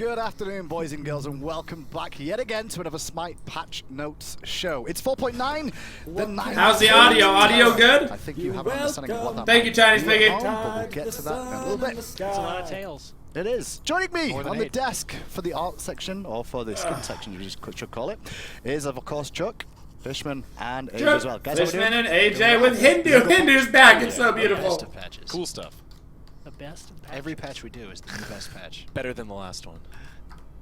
Good afternoon, boys and girls, and welcome back yet again to another Smite Patch Notes show. It's 4.9. How's the audio? Audio good? I think you have an understanding of what that Thank you, Chinese Piggy. but we'll get to that in a little bit. It's a lot of tails. It is. Joining me on the 8. desk for the art section, or for the skin section, you should call it, is of course Chuck, Fishman, and AJ as well. Guys, Fishman and AJ with Hindu. Hindu's back. It's so beautiful. Best of patches. Cool stuff. The best of patches. Every patch we do is the best patch. Better than the last one.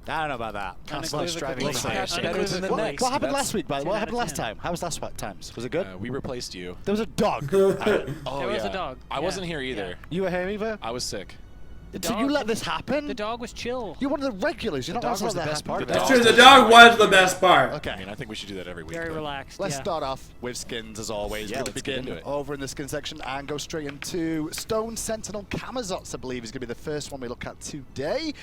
I don't know about that. Constantly striving Unequivocally higher better standards. than the What, next. what happened That's- last week, by the way? What 10 happened out of last 10. time? How was last times? Was it good? We replaced you. There was a dog. Oh, There was yeah. a dog. I wasn't here either. You were here either? I was sick. So you let this happen? The dog was chill. You're one of the regulars. You're not dog allowed was to the let best that part happen. of it. That's true. The dog was the best part. Okay. I mean, I think we should do that every week. Very but- relaxed. Let's yeah. start off with skins as always. Yeah, We're let's gonna get begin into it. over in the skin section and go straight into Stone Sentinel Kamazots, I believe is going to be the first one we look at today.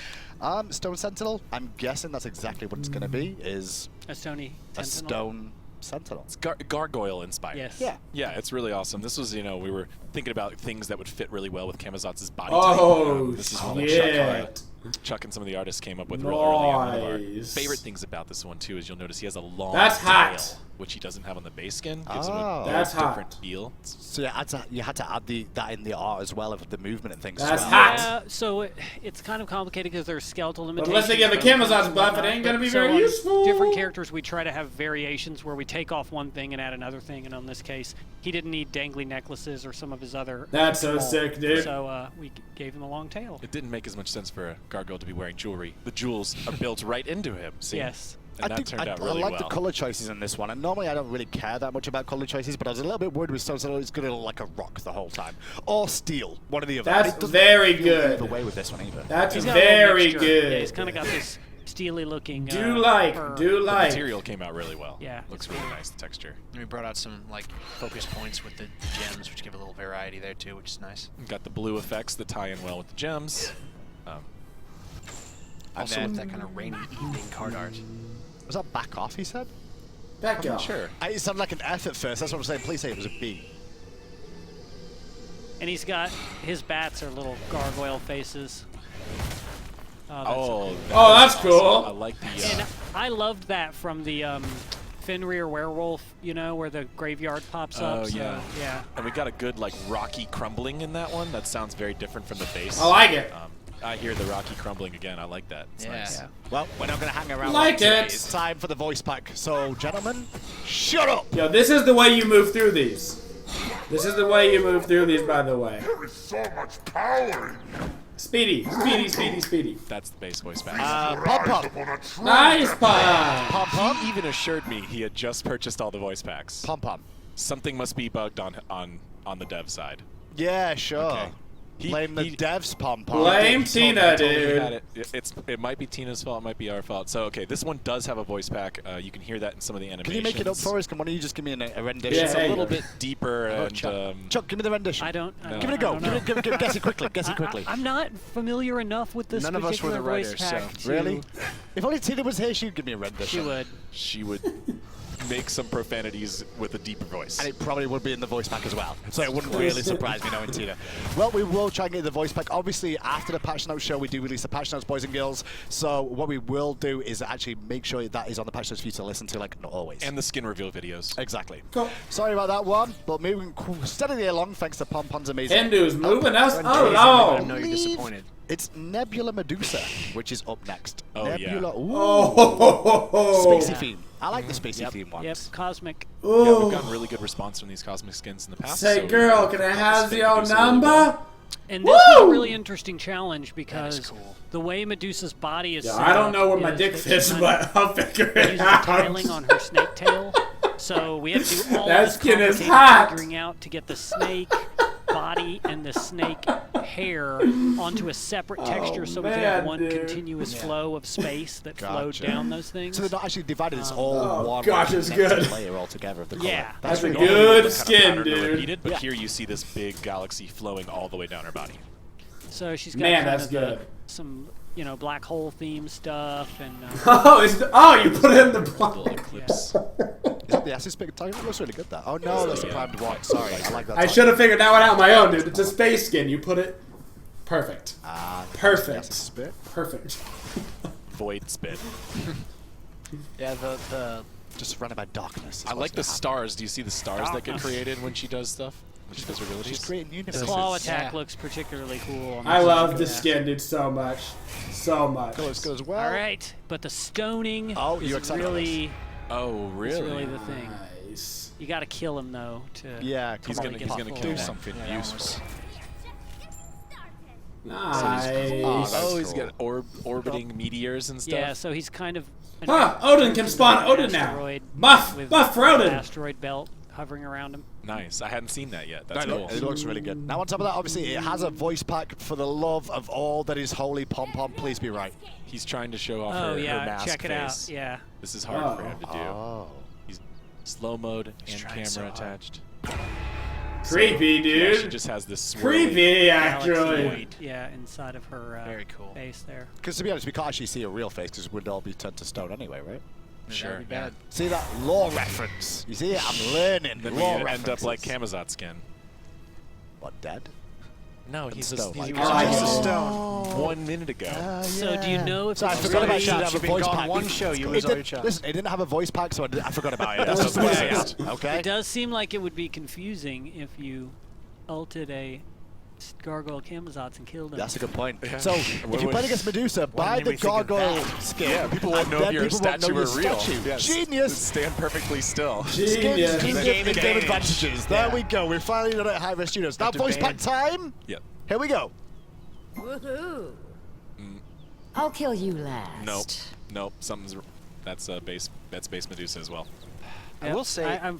Stone Sentinel, I'm guessing that's exactly what it's going to be, is A stony a sentinel. stone sentinel. It's gargoyle inspired. Yes. Yeah. Yeah, it's really awesome. This was, we were thinking about things that would fit really well with Kamazots' body Oh, type. This is one that shit. Chuck and some of the artists came up with real early on. One of our Nice. favorite things about this one, too, is you'll notice he has a long That's hot. tail, which he doesn't have on the base skin. Gives him Oh. a That's different hot. feel. So you had to add that in the art as well of the movement and things. That's as well. hot. Yeah, so it's kind of complicated because there's skeletal But limitations. unless they give a Kamazots buff, it ain't gonna be So very on useful. Different characters, we try to have variations where we take off one thing and add another thing. And on this case, he didn't need dangly necklaces or some of his other. That's so optimal, sick, dude. So we gave him a long tail. It didn't make as much sense for a gargoyle to be wearing jewelry. The jewels are built right into him. See? Yes. And that turned out I really like well. the color choices in this one, and normally I don't really care that much about color choices, but I was a little bit worried with Stone Sentinel. It's going to look like a rock the whole time, or steel, one or the other. That's It doesn't very feel good. Either way with this one either. That's He's got a little very mixture. good. Yeah, he's kind of got this steely looking. Do fur. like. The material came out really well. Yeah. Looks really nice, the texture. And we brought out some like focus points with the gems, which give a little variety there too, which is nice. Got the blue effects that tie in well with the gems. Also then- with that kind of rainy evening card art. Was that back off, he said? Back up. Sure. It sounded like an F at first, that's what I'm saying. Please say it was a B. And he's got his bats are little gargoyle faces. Oh, that's awesome. cool. I like the. And I loved that from the Fenrir werewolf, where the graveyard pops up. Oh, so, yeah. yeah. And we got a good like rocky crumbling in that one. That sounds very different from the base. I like it. I hear the rocky crumbling again. I like that. It's Yeah. nice. Yeah. Well, we're not going to hang around Like today. it. It's time for the voice pack. So, gentlemen, shut up! Yo, this is the way you move through these. This is the way you move through these, by the way. There is so much power. Speedy. That's the base voice back. Pom Pom. Upon a true Nice pie. Pom Pom. He even assured me he had just purchased all the voice packs. Pom Pom. Something must be bugged on the dev side. Yeah, sure. Okay. Blame the devs, Pom Pom. Blame Tina, Totally dude. had it. It might be Tina's fault, it might be our fault. So, okay, this one does have a voice pack. You can hear that in some of the animations. Can you make it up for us? Can one of you just give me a rendition? Yeah, It's there a you little go. bit deeper and Chuck, give me the rendition. I don't. Give it a go. I don't know. Guess it quickly. Guess it quickly. I'm not familiar enough with this None of us were particular the writers, voice pack. so- Really? If only Tina was here, she'd give me a rendition. She would. she would make some profanities with a deeper voice. And it probably would be in the voice pack as well. So it wouldn't really surprise me knowing Tina. Well, we will try and get the voice pack. Obviously, after the patch notes show, we do release the patch notes, boys and girls. So what we will do is actually make sure that is on the patch notes for you to listen to, like, not always. And the skin reveal videos. Exactly. Cool. Sorry about that one, but moving steadily along thanks to Pom Pom's amazing. Hindu's moving us Let them along. know you're disappointed. It's Nebula Medusa, which is up next. Oh, yeah. Nebula. Ooh. Oh. Spacey theme. I like the spacey theme ones. Yep. Cosmic. Yeah, Ooh. we've gotten really good response from these cosmic skins in the past. Say, so girl, can I have your Medusa really number? well. And this was a Woo! really interesting challenge because cool. the way Medusa's body is Yo, set I don't up know where my is dick that she fits, kind but I'll figure of it uses out. tiling on her snake tail. So we had to do all That this skin is complicated hot. figuring out to get the snake body and the snake hair onto a separate texture so we could have man, one dude. continuous flow of space that flowed Gotcha. down those things. So they're not actually divided, it's all Oh, one gosh, it's connected good. layer altogether of the Yeah. color. That's a really good Kind of skin, pattern dude. repeated, but Yeah. here you see this big galaxy flowing all the way down her body. So she's got Man, kind that's of good. some, black hole theme stuff and You put it in the block. Little eclipse. Is that the acid spigot tiger? That looks really good, that. Oh no, that's the primed white. Sorry, I like that. I should have figured that one out on my own, dude. It's a space skin. You put Perfect. Yes, Perfect. spit. Perfect. Void spit. Yeah, the Just surrounded by darkness. I like the stars. Do you see the stars that get created when she does stuff? When she does her She's abilities? creating The universes. claw attack Yeah. looks particularly cool. On I this love one. the skin, dude, so much. So much. Looks good as well. All right, but the stoning Oh, is you excited about really, Oh, is really? really the thing. Nice. You got to kill him though to. Yeah, He's come gonna- on, he's gonna do kill him. something Yeah, useful. Nice. Oh, he's got orbiting meteors and stuff. Yeah, so he's kind of. an Huh, Odin can spawn Odin now. asteroid Buff with for an Odin. asteroid belt hovering around him. Nice. I hadn't seen that yet. That's No, cool. it looks really good. Now on top of that, obviously, it has a voice pack for the love of all that is holy. Pom Pom, please be right. He's trying to show off Oh her yeah, mask check it face. out. Yeah. This is hard for him to do. Oh. He's slow mode and trying camera so hard. attached. Creepy, Yeah, she dude. just has this swirly. Creepy, Galaxy actually. point, yeah, inside of her Very cool. face there. Because to be honest, we can't actually see a real face because we'd all be turned to stone anyway, right? Sure. That'd be bad. See that lore reference? You see it? I'm learning. Then we lore end up like references. Kamazot skin. What, dead? No, he's stone, he like- was Oh. just a stone 1 minute ago. So do you know if So I it's forgot about really- it didn't have a You've been voice gone pack. one show, you It lose all did- your shots. Listen, it didn't have a voice pack, so I forgot about it. That's That's what what it it is. Okay? It does seem like it would be confusing if you ulted a gargoyle Kamazots and killed him. That's a good point. Yeah. So, What if you would- play against Medusa, buy did the we think of gargoyle that? skin. Yeah, people won't and know then if your people won't know statue your are real. statue. Yes. Genius! Stand perfectly still. Skins Genius. do give Game the game advantage. advantages. There we go. We're finally done it at High Res Studios. Now, to voice ban. pack time. Yep. Here we go. Woohoo! I'll kill you last. Nope. Nope. Something's. That's base. That's base Medusa as well. I will say, I'm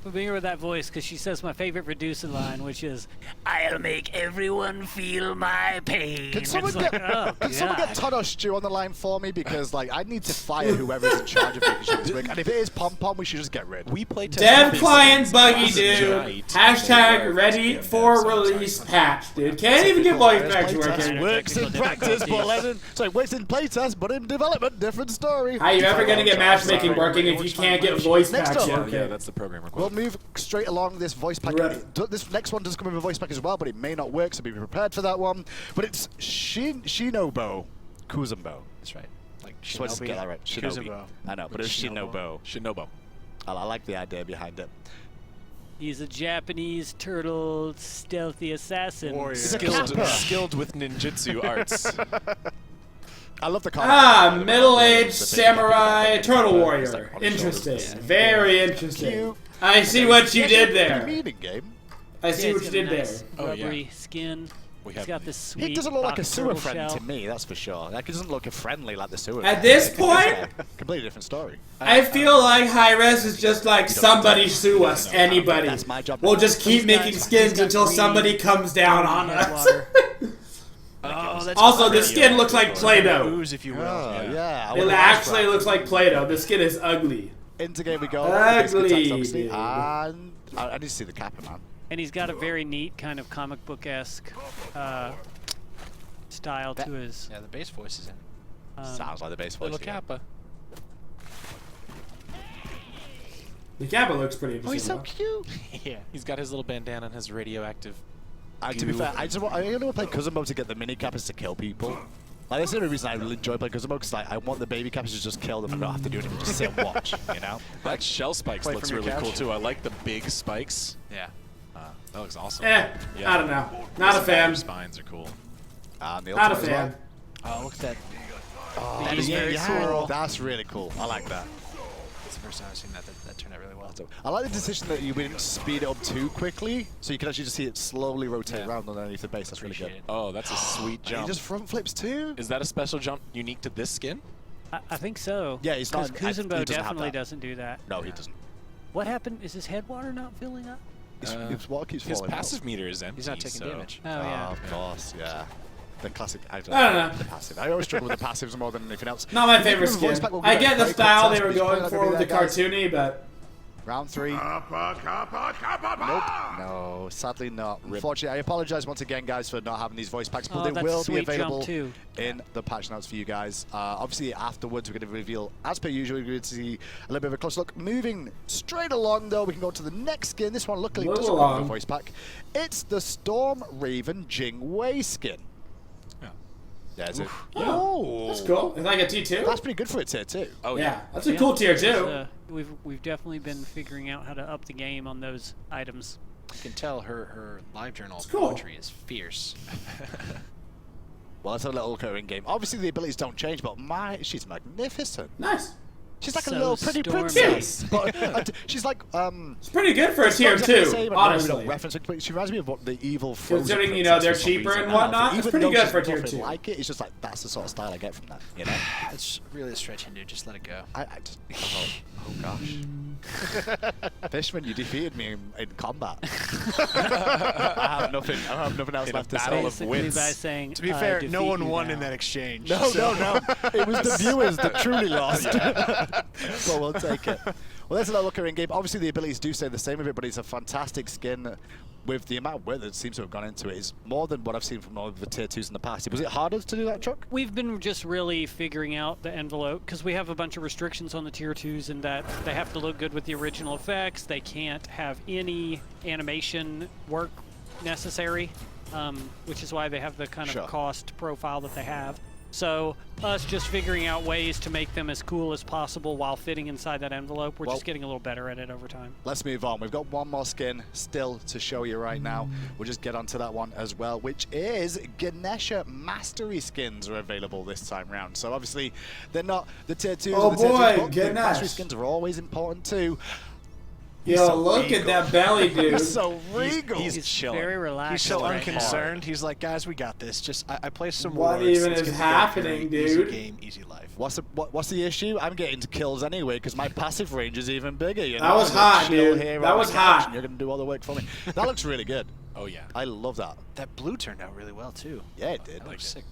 familiar with that voice because she says my favorite Medusa line, which is, "I'll make everyone feel my pain." Can someone It's like, get oh, can someone get God. Todos Stew on the line for me? Because like I need to fire whoever's in charge of making sure this work. And if it is Pom Pom, we should just get rid. We play Dev client buggy, dude. Hashtag ready for release patch, dude. Can't even get voice packs working. Works in Technical practice, but difficulties. sorry, works in playtest, but in development, different story. How you ever gonna get matchmaking working if you can't get voice Next packs up. Yeah, working? that's the program We'll requirement. move straight along this voice pack. Right. This next one does come with a voice pack as well, but it may not work, so be prepared for that one. But it's Shinoblo Kuzenbo. that's right. Like Just wanted to get that right. Shinobi. Kuzenbo. I know, but it's Shinobo. Shinobo. I like the idea behind it. He's a Japanese turtle stealthy assassin. Warrior. He's a Skilled, kappa. skilled with ninjutsu arts. I love the Middle-aged samurai turtle warrior. Interesting. Very interesting. Cute. I see what you did Pretty there. mean in game. I Yeah, see he's what you got a did nice there. Oh, yeah. rubbery skin. We He's have got this sweet. He doesn't look like a box sewer turtle friend shell. to me, that's for sure. Like, he doesn't look friendly like the sewer At friend. this point, Completely different story. I feel like Hi-Res is just like somebody sue us, anybody. That's my job. We'll just keep making skins until green somebody comes down on us. Headwater. Oh, that's Also, the skin looks like Play-Doh. Ooze, if you will. Oh, yeah. I It wanna actually watch looks like Play-Doh. The skin is ugly. that. Into game we go. Ugly, Basic attacks, obviously. dude. And I need to see the kappa, man. And he's got a very neat kind of comic book-esque style to his. Yeah, the bass voice is in. Sounds like the base voice. Little yeah. kappa. The Kappa looks pretty interesting. Oh, he's so though. cute. Yeah. He's got his little bandana and his radioactive. To be fair, I only want to play Kuzenbo to get the mini kappas to kill people. Like, that's the only reason I really enjoy playing Kuzenbo, because like, I want the baby kappas to just kill them and not have to do anything, just sit and watch, you know? That shell spikes Play looks from your really cool couch. too. I like the big spikes. Yeah. That looks awesome. I don't know. Not a Those fan. Spines are cool. And the Not a ultimate as well. fan. Oh, look at that. Oh, That is very cool. That's really cool. I like that. It's the first time I've seen that. That turned out really well. So, I like the decision that you didn't speed it up too quickly, so you can actually just see it slowly rotate Yeah. around underneath the base. That's really good. Appreciate it. Oh, that's a sweet And he jump. just front flips too. Is that a special jump unique to this skin? I think so. Yeah, he's not- Because he Kuzenbo doesn't have definitely that. doesn't do that. No, he doesn't. What happened? Is his headwater not filling up? His water keeps His falling out. passive meter is empty. He's not taking so- damage. Oh yeah. Of course, yeah. The classic. I don't know. The passive. I always struggle with the passives more than anything else. Not my If favorite you have a voice skin. pack, we'll I give it get a the very quick style test, they were but he's probably going not for gonna with be the there, guys. cartoony, but Round 3. Kappa, kappa, kappa, kappa. No, sadly not. Unfortunately, I apologize once again, guys, for not having these voice packs, but Oh, they that's a will be sweet jump, available too. in the patch notes for you guys. Obviously, afterwards, we're going to reveal, as per usual, we're going to see a little bit of a close look. Moving straight along, though, we can go to the next skin. This one, luckily, Move doesn't have a along. voice pack. It's the Storm Raven Jing Wei skin. There's it. Oh, that's cool. It's like a T2. That's pretty good for a tier 2. Oh yeah, that's a cool tier 2. We've definitely been figuring out how to up the game on those items. You can tell her live journal cool. poetry is fierce. Well, it's a little recurring game. Obviously, the abilities don't change, but she's magnificent. Nice. She's like a So little pretty stormy. princess. But she's like, It's pretty good for a tier 2, honestly. But she reminds me of what the evil Frozen Considering, you know, they're princess for some cheaper reason. and I don't know, whatnot, it's even pretty though good she's for a tier nothing 2. like it, it's just like, that's the sort of style I get from that, you know? It's really a stretch, dude. Just let it go. I just, oh gosh. Fishman, you defeated me in combat. I have nothing else In a left to battle say. of Basically wits. by saying, To be fair, no defeat one you won now. in that exchange. No, no. It was the viewers that truly lost. So we'll take it. Well, there's another recurring game. Obviously, the abilities do stay the same of it, but it's a fantastic skin. With the amount of work that seems to have gone into it, is more than what I've seen from all of the tier 2s in the past. Was it harder to do that, Chuck? We've been just really figuring out the envelope because we have a bunch of restrictions on the tier 2s in that they have to look good with the original effects. They can't have any animation work necessary, which is why they have the kind of cost profile that they have. So us just figuring out ways to make them as cool as possible while fitting inside that envelope, we're just getting a little better at it over time. Let's move on. We've got one more skin still to show you right now. We'll just get onto that one as well, which is Ganesha Mastery skins are available this time round. So obviously they're not the tier 2s. Oh the tier 2s, boy, but the Ganesh. Mastery skins are always important too. Yo, look at that belly, dude. He's so regal. He's chilling. Very relaxed. He's so right unconcerned. He's like, guys, we got this. Just I play some What words. even Let's is get the happening, game, easy dude? game, easy life. What's the issue? I'm getting to kills anyway because my passive range is even bigger. You know? That was I'm gonna hot, chill dude. here That on was the couch hot. and you're gonna do all the work for me. That looks really good. Oh yeah. I love that. That blue turned out really well too. Yeah, it did. That looks sick.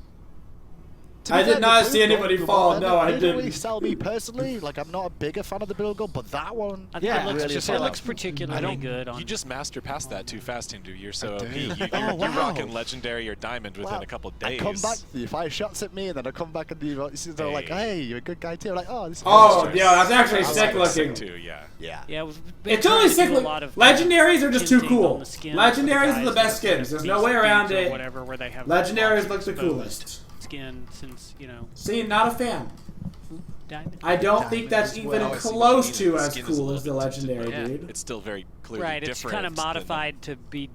To be I fair, did not the see blue anybody gold fall. one, No, I they didn't really didn't. sell me personally. Like, I'm not a bigger fan of the blue gold, but that one, I think yeah, it looks, really it looks particularly good on. You just master past that too fast, Hindu. You're so OP. do. You're Oh, wow. rocking legendary or diamond within a couple I days. come back, you fire shots at me, and then I come back and they're like, hey, you're a good guy too. I'm like, oh, this is Oh, nice. yeah, that's actually That's sick sick looking. too. Yeah. Yeah. Yeah, we've been It's trying only to sick. do a lot of Legendaries are just too hinting on cool. the skin for the Legendaries are the guys best that skins. There's no beast way around beads or it. Whatever, where they have Legendaries lots looks the of coolest. skin since See, not a fan. diamond. I don't think that's even well. I see what close you to mean. The as skin is a cool as the little bit tinted, legendary, but dude. It's still very clearly Right, it's different. kind of than the- modified to be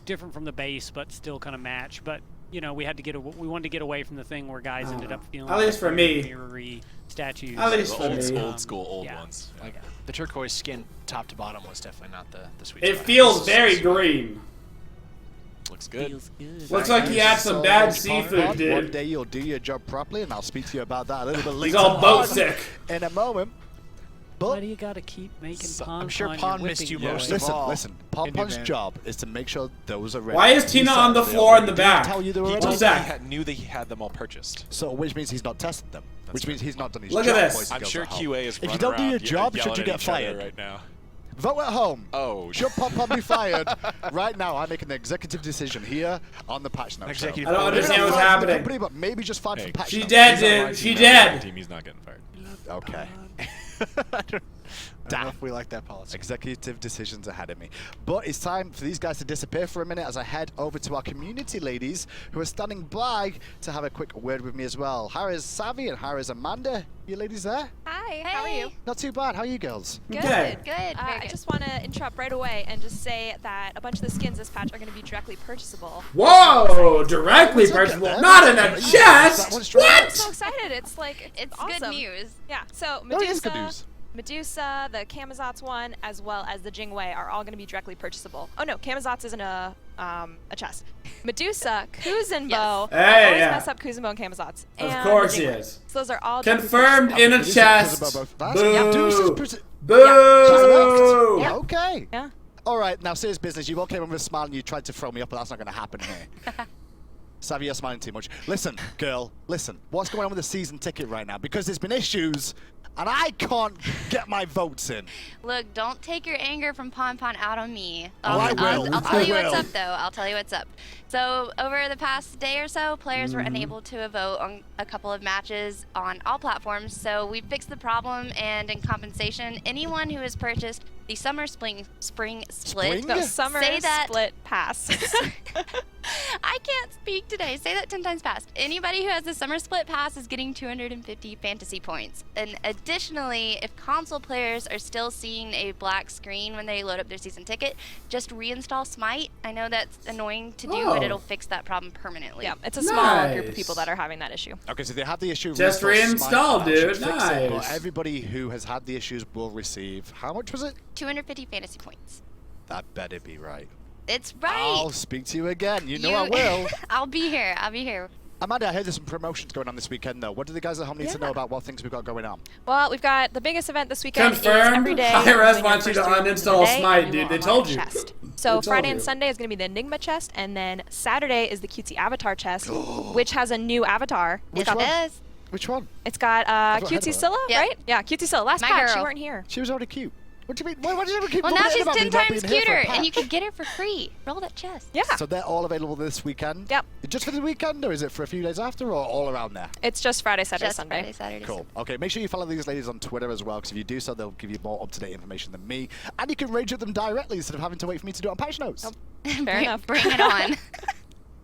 different from the base, but still kind of match. But you know, we had to we wanted to get away from the thing where guys ended up feeling At least for me. mirror-y statues. At least The for old me. school, old yeah. ones. Like the turquoise skin, top to bottom, was definitely not the sweet It spot. feels very green. Looks good. Feels good. Looks like he had some bad seafood, One dude. day you'll do your job properly, and I'll speak to you about that a little bit later. He's all boat on sick. in a moment. Why But do you gotta keep making Pon? I'm sure Pon Pon your missed whipping you boy? most of listen, all. listen. Pom-Pom's man. job is to make sure those are ready. Why is Tina He on the said floor in the didn't back? tell you they were He ready. One told me sec. he knew that he had them all purchased. So, which means he's not tested them. Which means he's not done his Look job. at this. boys and I'm girls sure at home. QA is If you running don't do your around job, yelling should you at get each other fired? right now? Vote at home. Oh, Should Pom-Pom be fired? Right now, I'm making an executive decision here on the Patch Note Executive I don't order. understand what's Maybe not fired from the happening. company, but maybe just fired Hey, from Patch She Note. dead, He's on my dude. team, She I'm on my dead. team, he's not getting fired. Okay. I don't know if we like that policy. Executive decisions ahead of me. But it's time for these guys to disappear for a minute as I head over to our community ladies who are standing by to have a quick word with me as well. Hara's Savvy and Hara's Amanda. You ladies there? Hi, how are you? Not too bad. How are you girls? Good, Okay. good. I just want to interrupt right away and just say that a bunch of the skins this patch are going to be directly purchasable. Whoa! Directly Look at purchasable, that. not in a That chest. one's straight I'm so What? excited! It's like It's awesome. good news. Yeah. So No, it is good news. Medusa, the Camazotz one, as well as the Jing are all going to be directly purchasable. Oh no, Camazotz isn't a chest. Medusa, Kuzenbo. Yes. I Hey, always yeah. mess up Kuzenbo and Camazotz. Of And course the he Jing is. So those are all directly Confirmed in a Medusa, chest. Kuzenbo, both. Yeah, Medusa's Boo. presi- Boo. Yeah. Okay. Yeah. All right, now serious business. You all came over with a smile and you tried to throw me up, but that's not going to happen here. Savvy, you're smiling too much. Listen, girl, listen. What's going on with the season ticket right now? Because there's been issues, and I can't get my votes in. Look, don't take your anger from Pon Pon out on me. Oh, I will. I'll tell you I what's will. up, though. I'll tell you what's up. So over the past day or so, players were unable to vote on a couple of matches on all platforms. So we fixed the problem, and in compensation, anyone who has purchased the Summer Spring Split. Spring? No, Summer Say that- Split Pass. I can't speak speak today. Say that 10 times fast. Anybody who has the Summer Split Pass is getting 250 fantasy points. And additionally, if console players are still seeing a black screen when they load up their season ticket, just reinstall Smite. I know that's annoying to do, but it'll fix that problem permanently. Yeah, it's a small group of people that are having that issue. Okay, so they have the issue. Just reinstall, dude. Nice. But everybody who has had the issues will receive, how much was it? 250 fantasy points. That better be right. It's right. I'll speak to you again. You know I will. I'll be here. I'll be here. Amanda, I heard there's some promotions going on this weekend, though. What do the guys at home need to know about what things we've got going on? Well, we've got the biggest event this weekend. Confirmed. Is every day. ARES wants you to uninstall Smite, dude. They told you. Chest. So Friday and Sunday is going to be the Enigma chest, and then Saturday is the cutesy avatar chest, which has a new avatar. Which one? Which one? It's got cutesy Scylla, right? Yeah, cutesy Scylla. Last patch, you weren't here. She was already cute. What do you mean? Why did you keep Well, now she's about 10 me not times being here for cuter, a and you patch? can get her for free. Roll that chest. Yeah. So they're all available this weekend? Yep. Just for the weekend, or is it for a few days after, or all around there? It's just Friday, Saturday, Just Sunday. Friday, Saturday, Cool. Okay, make sure you follow these ladies on Twitter as well, because if you do so, they'll give you more up-to-date information than me. And you can rage with them directly instead of having to wait for me to do it on patch notes. Fair enough. Bring it on.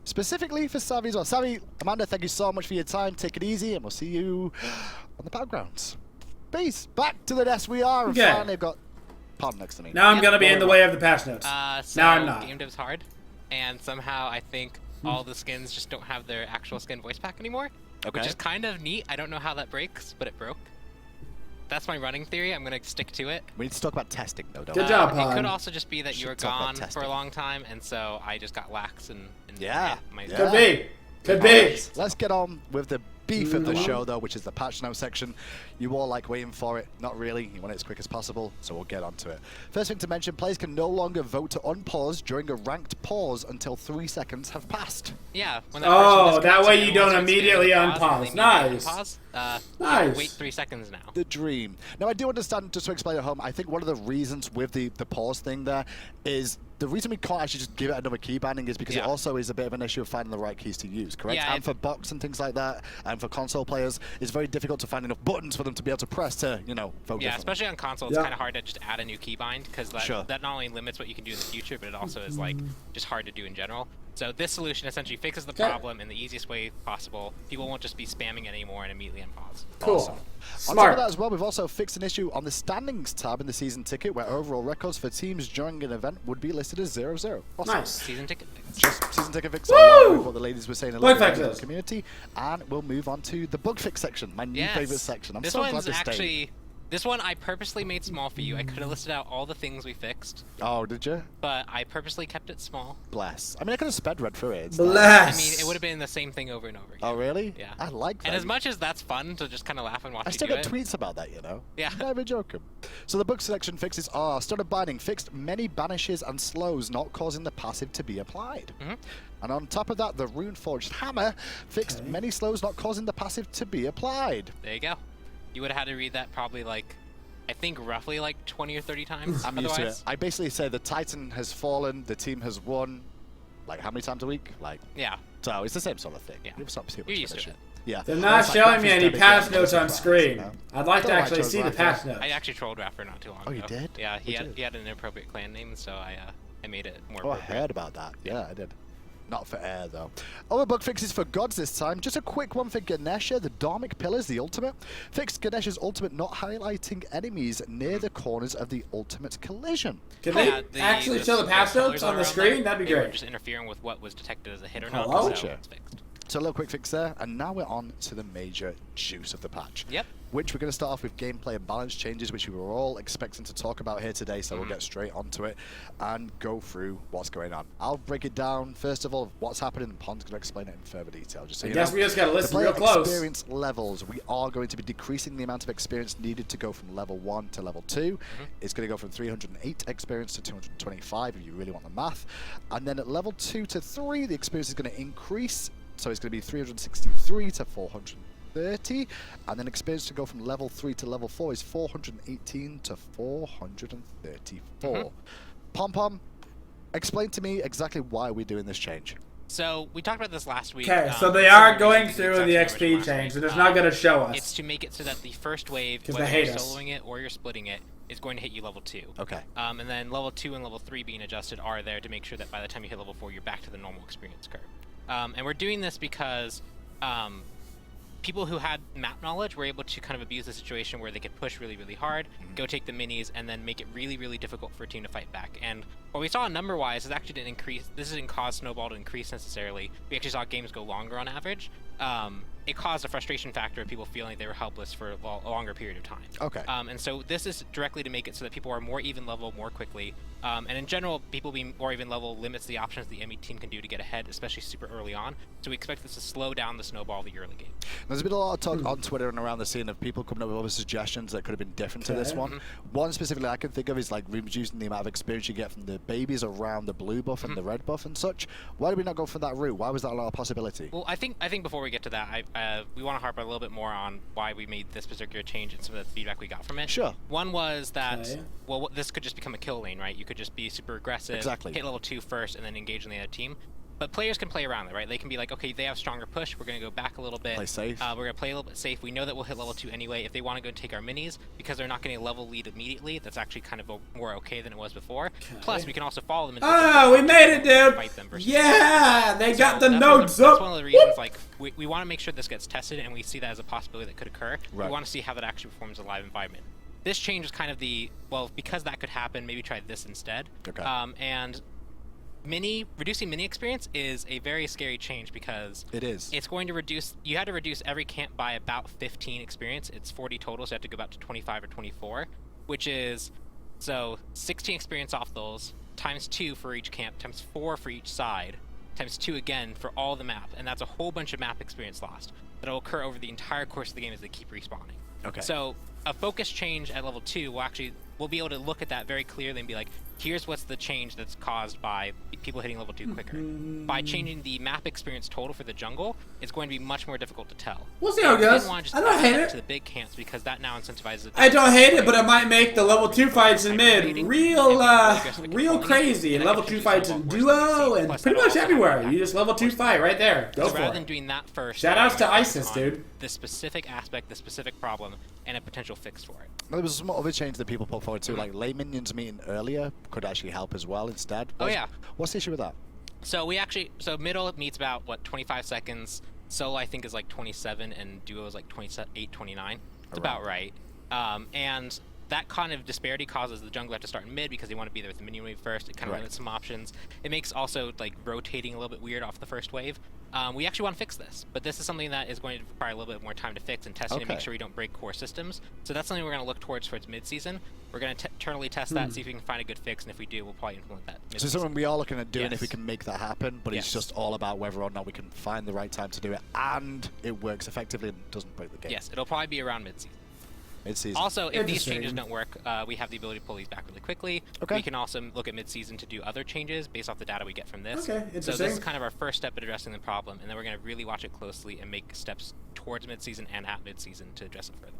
Specifically for Savvy as well. Savvy, Amanda, thank you so much for your time. Take it easy, and we'll see you on the battlegrounds. Peace. Back to the desk we are. And finally, I've got Pond next to me. Now I'm going to be in the way of the patch notes. So now I'm not. Game dev's hard, and somehow I think all the skins just don't have their actual skin voice pack anymore, which is kind of neat. I don't know how that breaks, but it broke. That's my running theory. I'm going to stick to it. We need to talk about testing, though, don't Good job, It Pond. could also just be that you were gone for a long time, and so I just got lax and my Could be. Could be. Let's get on with the beef of the show, though, which is the patch note section. You all like waiting for it. Not really. You want it as quick as possible, so we'll get onto it. First thing to mention, players can no longer vote to unpause during a ranked pause until 3 seconds have passed. Yeah. When that way you don't immediately unpause. Nice. Nice. Wait 3 seconds now. The dream. Now, I do understand, just to explain at home, I think one of the reasons with the pause thing there is the reason we can't actually just give it another key binding is because it also is a bit of an issue of finding the right keys to use, correct? Yeah, and for box and things like that, and for console players, it's very difficult to find enough buttons for them to be able to press to, vote differently. Especially on console, it's kind of hard to just add a new keybind because that not only limits what you can do in the future, but it also is just hard to do in general. So this solution essentially fixes the problem in the easiest way possible. People won't just be spamming it anymore and immediately unpause. Cool. Awesome. On top of that as well, we've also fixed an issue on the standings tab in the season ticket where overall records for teams during an event would be listed as 0-0. Awesome. Nice. Season ticket fix. Just season ticket fix along with what the ladies were saying a little bit in the community. And we'll move on to the bug fix section, my new favorite section. I'm so glad to stay. This one I purposely made small for you. I could have listed out all the things we fixed. Oh, did you? But I purposely kept it small. Bless. I mean, I could have sped read through it. Bless. I mean, it would have been the same thing over and over again. Oh, really? Yeah. I like that. And as much as that's fun to just kind of laugh and watch I you still do got it. tweets about that, Yeah. Never joking. So the bug selection fixes are started binding, fixed many banishes and slows, not causing the passive to be applied. And on top of that, the Rune Forged Hammer fixed many slows, not causing the passive to be applied. There you go. You would have had to read that probably I think roughly 20 or 30 times. I'm used to it. I basically say the Titan has fallen, the team has won, how many times a week? Yeah. So it's the same sort of thing. Yeah. It's not too much You're used to it. Yeah. They're not showing me any patch notes on screen. I'd like to actually see the patch notes. I actually trolled Raffer not too long ago. Oh, you did? Yeah, he had an inappropriate clan name, so I made it more I heard about that. Yeah, I did. Not for air, though. Other bug fixes for gods this time. Just a quick one for Ganesha, the Dharmic Pillars, the ultimate. Fixed Ganesha's ultimate not highlighting enemies near the corners of the ultimate collision. Can they actually show the patch notes on the screen? That'd be great. They were just interfering with what was detected as a hit or not, so it's fixed. So a little quick fix there, and now we're on to the major juice of the patch. Yep. Which we're going to start off with gameplay and balance changes, which we were all expecting to talk about here today, so we'll get straight onto it and go through what's going on. I'll break it down, first of all, what's happening, and Pond's going to explain it in further detail. Just so I guess we just got to listen real close. Experience levels, we are going to be decreasing the amount of experience needed to go from level 1 to level 2. It's going to go from 308 experience to 225 if you really want the math. And then at level 2 to 3, the experience is going to increase. So it's going to be 363 to 430, and then experience to go from level 3 to level 4 is 418 to 434. Pom-Pom, explain to me exactly why we're doing this change. So we talked about this last week. Okay, so they are going through the XP change, but it's not going to show us. It's to make it so that the first wave, they whether hate you're us. soloing it or you're splitting it, is going to hit you level 2. Okay. And then level 2 and level 3 being adjusted are there to make sure that by the time you hit level 4, you're back to the normal experience curve. And we're doing this because people who had map knowledge were able to kind of abuse the situation where they could push really, really hard, go take the minis, and then make it really, really difficult for a team to fight back. And what we saw number-wise is actually didn't increase. This didn't cause Snowball to increase necessarily. We actually saw games go longer on average. It caused a frustration factor of people feeling like they were helpless for a longer period of time. Okay. And so this is directly to make it so that people are more even level more quickly. And in general, people being more even level limits the options the ME team can do to get ahead, especially super early on. So we expect this to slow down the snowball of the early game. There's been a lot of talk on Twitter and around the scene of people coming up with other suggestions that could have been different to this one. One specifically I can think of is like reducing the amount of experience you get from the babies around the blue buff and the red buff and such. Why did we not go for that route? Why was that not a possibility? Well, I think before we get to that, we want to harp a little bit more on why we made this particular change and some of the feedback we got from it. Sure. One was that, well, this could just become a kill lane, right? You could just be super aggressive, hit level 2 first, and then engage in the other team. But players can play around it, right? They can be like, okay, they have stronger push, we're going to go back a little bit. Play safe. We're going to play a little bit safe. We know that we'll hit level 2 anyway. If they want to go take our minis, because they're not getting a level lead immediately, that's actually kind of more okay than it was before. Plus, we can also follow them. Oh, we made it, dude! Fight them Yeah! They got the notes up! That's one of the reasons, like, we want to make sure this gets tested, and we see that as a possibility that could occur. Right. We want to see how that actually performs in a live environment. This change is kind of the, well, because that could happen, maybe try this instead. Okay. And reducing mini experience is a very scary change because it's going to reduce, you had to reduce every camp by about 15 experience. It's 40 total, so you have to go back to 25 or 24, which is, so 16 experience off those, times 2 for each camp, times 4 for each side, times 2 again for all the map, and that's a whole bunch of map experience lost that will occur over the entire course of the game as they keep respawning. Okay. So a focus change at level 2 we'll be able to look at that very clearly and be like, here's what's the change that's caused by people hitting level 2 quicker. By changing the map experience total for the jungle, it's going to be much more difficult to tell. We'll see how it goes. I don't hate it. To the big camps because that now incentivizes. I don't hate it, but it might make the level 2 fights in mid real crazy, and level 2 fights in duo, and pretty much everywhere. You just level 2 fight right there. Go for it. Rather than doing that first. Shoutouts to ISIS, dude. The specific aspect, the specific problem, and a potential fix for it. There was some other change that people put forward too, like late minions meeting earlier could actually help as well instead. What's the issue with that? So middle meets about, what, 25 seconds. Solo, I think, is like 27, and duo is like 28, 29. It's about right. And that kind of disparity causes the jungler to start in mid because they want to be there with the minion wave first. It kind of limits some options. It makes also like rotating a little bit weird off the first wave. We actually want to fix this, but this is something that is going to require a little bit more time to fix and testing to make sure we don't break core systems. So that's something we're going to look towards mid-season. We're going to internally test that, see if we can find a good fix, and if we do, we'll probably implement that mid-season. So something we are looking at doing if we can make that happen, but it's just all about whether or not we can find the right time to do it, and it works effectively and doesn't break the game. Yes, it'll probably be around mid-season. Also, if these changes don't work, we have the ability to pull these back really quickly. We can also look at mid-season to do other changes based off the data we get from this. So this is kind of our first step at addressing the problem, and then we're going to really watch it closely and make steps towards mid-season and at mid-season to address it further.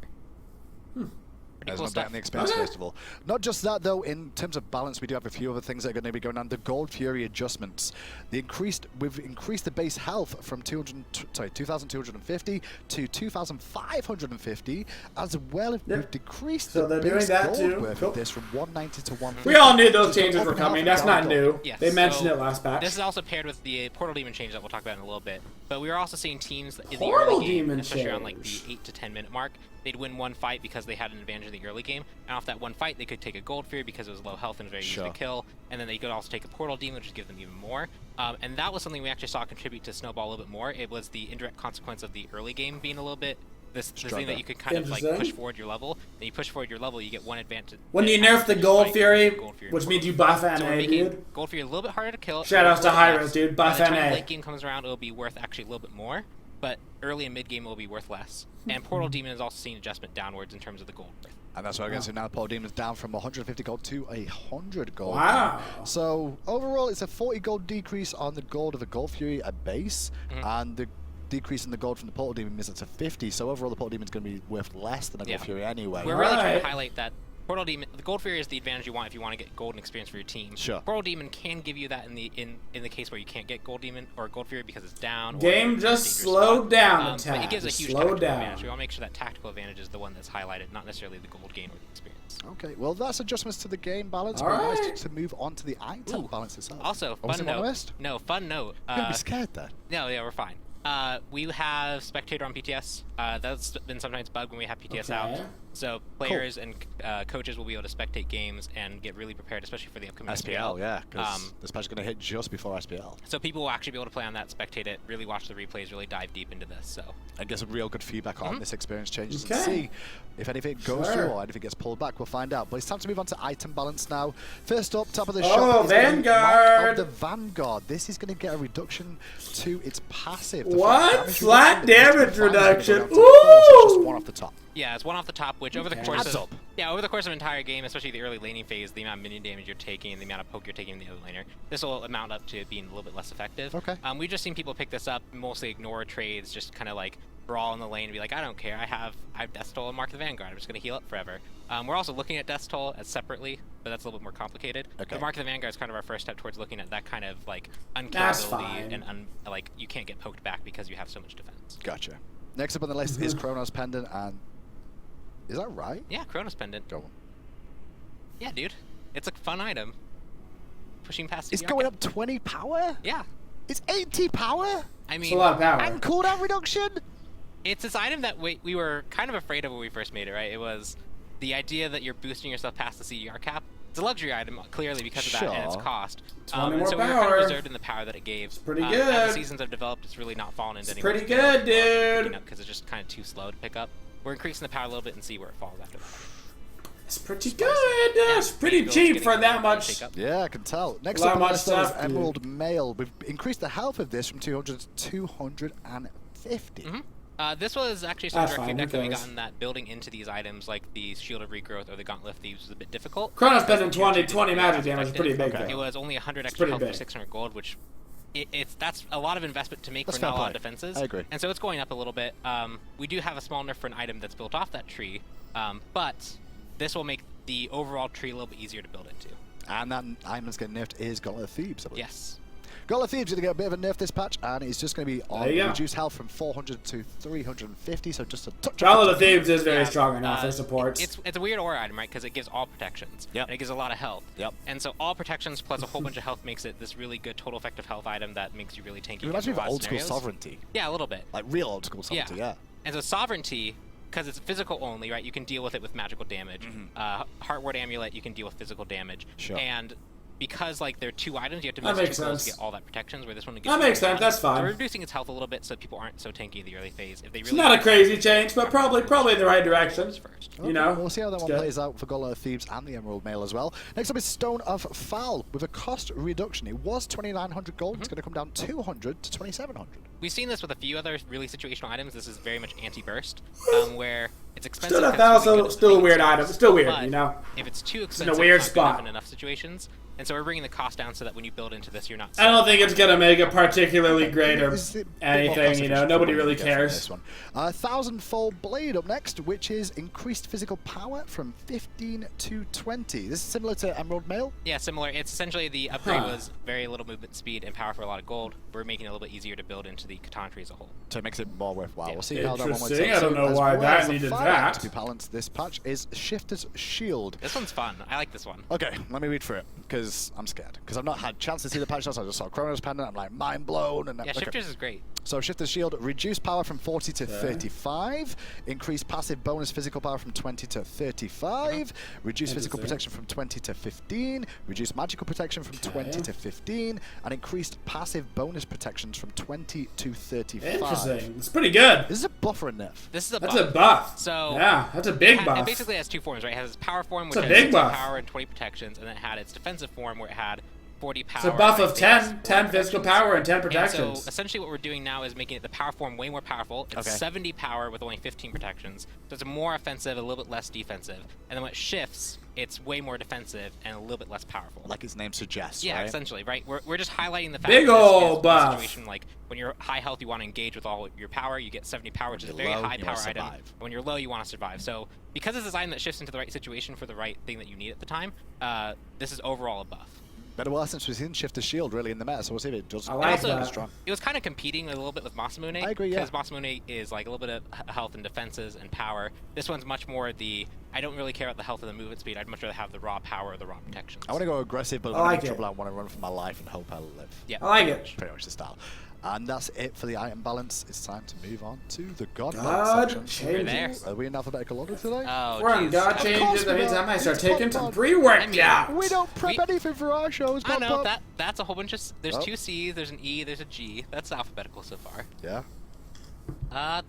There's no doubt in the Experience Festival. Not just that, though, in terms of balance, we do have a few other things that are going to be going on. The Gold Fury adjustments. We've increased the base health from 2,250 to 2,550, as well as we've decreased the base gold worth of this from 190 to 150. We all knew those changes were coming. That's not new. Yes, they mentioned it last patch. This is also paired with the Portal Demon change that we'll talk about in a little bit. But we were also seeing teams in the early game, especially around like the 8 to 10 minute mark, they'd win one fight because they had an advantage in the early game, and off that one fight they could take a Gold Fury because it was low health and very easy to kill, and then they could also take a Portal Demon, which would give them even more. And that was something we actually saw contribute to Snowball a little bit more. It was the indirect consequence of the early game being a little bit this thing that you could kind of like push forward your level. Then you push forward your level, you get one advantage. When you nerf the Gold Fury, which means you buff NA, dude. Gold Fury a little bit harder to kill. Shoutouts to Hyros, dude. Buff NA. By the time late game comes around, it'll be worth actually a little bit more, but early and mid game will be worth less. And Portal Demon is also seeing adjustment downwards in terms of the gold. And that's what I'm going to say now. Portal Demon is down from 150 gold to 100 gold. Wow. So overall, it's a 40 gold decrease on the gold of the Gold Fury at base, and the decrease in the gold from the Portal Demon means it's a 50. So overall, the Portal Demon is going to be worth less than a Gold Fury anyway. We're really trying to highlight that Portal Demon, the Gold Fury is the advantage you want if you want to get golden experience for your team. Sure. Portal Demon can give you that in the case where you can't get Gold Demon or Gold Fury because it's down. Game just slowed down a tad. But it gives a huge Slowed tactical down. advantage. We want to make sure that tactical advantage is the one that's highlighted, not necessarily the gold gain or the experience. Okay, well that's adjustments to the game balance. All But right. nice to move on to the item balance itself. Also, fun note. No, fun note. You're gonna be scared then. No, yeah, we're fine. We have Spectator on PTS. That's been sometimes bugged when we have PTS out. So players and coaches will be able to spectate games and get really prepared, especially for the upcoming SPL, yeah, because this patch is going to hit just before SPL. So people will actually be able to play on that, spectate it, really watch the replays, really dive deep into this. So and get some real good feedback on this experience changes and see if anything goes through or anything gets pulled back. We'll find out. But it's time to move on to item balance now. First up, top of the shop is Vanguard. the Vanguard. This is going to get a reduction to its passive. What? Flat damage reduction. Ooh! Just one off the top. yeah, it's one off the top, which over the course of over the course of an entire game, especially the early laning phase, the amount of minion damage you're taking and the amount of poke you're taking in the other laner, this will amount up to being a little bit less effective. Okay. We've just seen people pick this up, mostly ignore trades, just kind of like brawl in the lane and be like, I don't care, I have Death Toll and Mark the Vanguard, I'm just going to heal up forever. We're also looking at Death Toll as separately, but that's a little bit more complicated. Okay. But Mark the Vanguard is kind of our first step towards looking at that kind of like unkillability and like you can't get poked back because you have so much defense. Gotcha. Next up on the list is Chronos Pendant, and is that right? Yeah, Chronos Pendant. Go on. Yeah, dude. It's a fun item. Pushing past It's going up 20 power? Yeah. It's 80 power? I mean, it's a lot of power. And cooldown reduction? It's this item that we were kind of afraid of when we first made it, right? It was the idea that you're boosting yourself past the CDR cap. It's a luxury item, clearly, because of that and its cost. And so we were kind of reserved in the power that it gave. It's pretty good. As the seasons have developed, it's really not fallen into any pretty good, dude. Because it's just kind of too slow to pick up. We're increasing the power a little bit and see where it falls after that. It's pretty good. It's pretty cheap for that much. Yeah, I can tell. Next up on the list is Emerald Mail. We've increased the health of this from 200 to 250. This was actually some direct feedback that we got in that building into these items, like the Shield of Regrowth or the Gauntlet of Thieves, was a bit difficult. Chronos Pendant 20 magic damage is pretty big. It was only 100 extra health for 600 gold, which that's a lot of investment to make for not a lot of defenses. I agree. And so it's going up a little bit. We do have a small nerf for an item that's built off that tree, but this will make the overall tree a little bit easier to build into. And that item that's getting nerfed is Gauntlet of Thieves, I believe. Yes. Gauntlet of Thieves is going to get a bit of a nerf this patch, and it's just going to be on reduced health from 400 to 350, so just a touch. Gauntlet of Thieves is very strong right now for supports. It's a weird aura item, right? Because it gives all protections. Yep. And it gives a lot of health. Yep. And so all protections plus a whole bunch of health makes it this really good total effective health item that makes you really tanky. It reminds me of old school Sovereignty. Yeah, a little bit. Like real old school Sovereignty, yeah. And so Sovereignty, because it's physical only, right? You can deal with it with magical damage. Heartward Amulet, you can deal with physical damage. Sure. And because like they're two items, you have to make two goals to get all that protections. Where this one that makes sense. That's fine. We're reducing its health a little bit so people aren't so tanky in the early phase. If they really it's not a crazy change, but probably in the right direction. Okay, you know, we'll see how that one plays out for Gauntlet of Thieves and the Emerald Mail as well. Next up is Stone of Foul with a cost reduction. It was 2,900 gold. It's going to come down 200 to 2,700. We've seen this with a few other really situational items. This is very much anti-burst, where it's expensive. Stone of Foul still a weird item. It's still weird, you know. If it's too expensive, it's in a weird it's not good spot in enough situations. And so we're bringing the cost down so that when you build into this, you're not. I don't think it's gonna make it particularly great or anything. You know, nobody really cares. This one, 1,000-fold Blade up next, which is increased physical power from 15 to 20. This is similar to Emerald Mail. Yeah, similar. It's essentially the upgrade was very little movement speed and power for a lot of gold. We're making it a little bit easier to build into the Katana tree as a whole. So it makes it more worthwhile. Yeah. We'll see how that one works. I don't know why that needed that. To be balanced, this patch is Shifter's Shield. This one's fun. I like this one. Okay, let me read through it because I'm scared. Because I've not had a chance to see the patch notes. I just saw Chronos Pendant. I'm like mind blown. And yeah, Shifters is great. So Shifter's Shield, reduce power from 40 to 35, increase passive bonus physical power from 20 to 35, reduce physical protection from 20 to 15, reduce magical protection from 20 to 15, and increased passive bonus protections from 20 to 35. Interesting. It's pretty good. This is a buff or a nerf? This is a buff. That's a buff. So yeah, that's a big buff. It basically has two forms, right? It has its power form, which has has 10 power and 20 protections, and then it had its defensive form, where it had 40 power. It's a buff and of I think 10 physical power and 10 protections. And so essentially what we're doing now is making it the power form way more powerful. It's 70 power with only 15 protections. So it's more offensive, a little bit less defensive. And then when it shifts, it's way more defensive and a little bit less powerful. Like its name suggests, yeah, right? essentially, right? We're just highlighting the fact Big that ol' this buff. situation, like when you're high health, you want to engage with all your power. You get 70 power, which is a very low, high you power wanna item. survive. When you're low, you want to survive. So because it's designed that shifts into the right situation for the right thing that you need at the time, this is overall a buff. Better well since we've seen Shift a Shield really in the meta, so we'll see if it does. I like that. Strong. It was kind of competing a little bit with Masamune. I agree, yeah. Because Masamune is like a little bit of health and defenses and power. This one's much more I don't really care about the health and the movement speed. I'd much rather have the raw power or the raw protections. I want to go aggressive, but I when I'm like in it. trouble, I want to run for my life and hope I live. Yeah. I like it. Pretty much the style. And that's it for the item balance. It's time to move on to the God God section. changes. Are we in alphabetical order today? Oh, We're on geez. God Of changes. course That we means are. I might start It's taking fun. some pre-workout. We don't prep anything for our shows. I know, Pop. that's a whole bunch of... There's Oh. 2 C's, there's an E, there's a G. That's alphabetical so far. Yeah,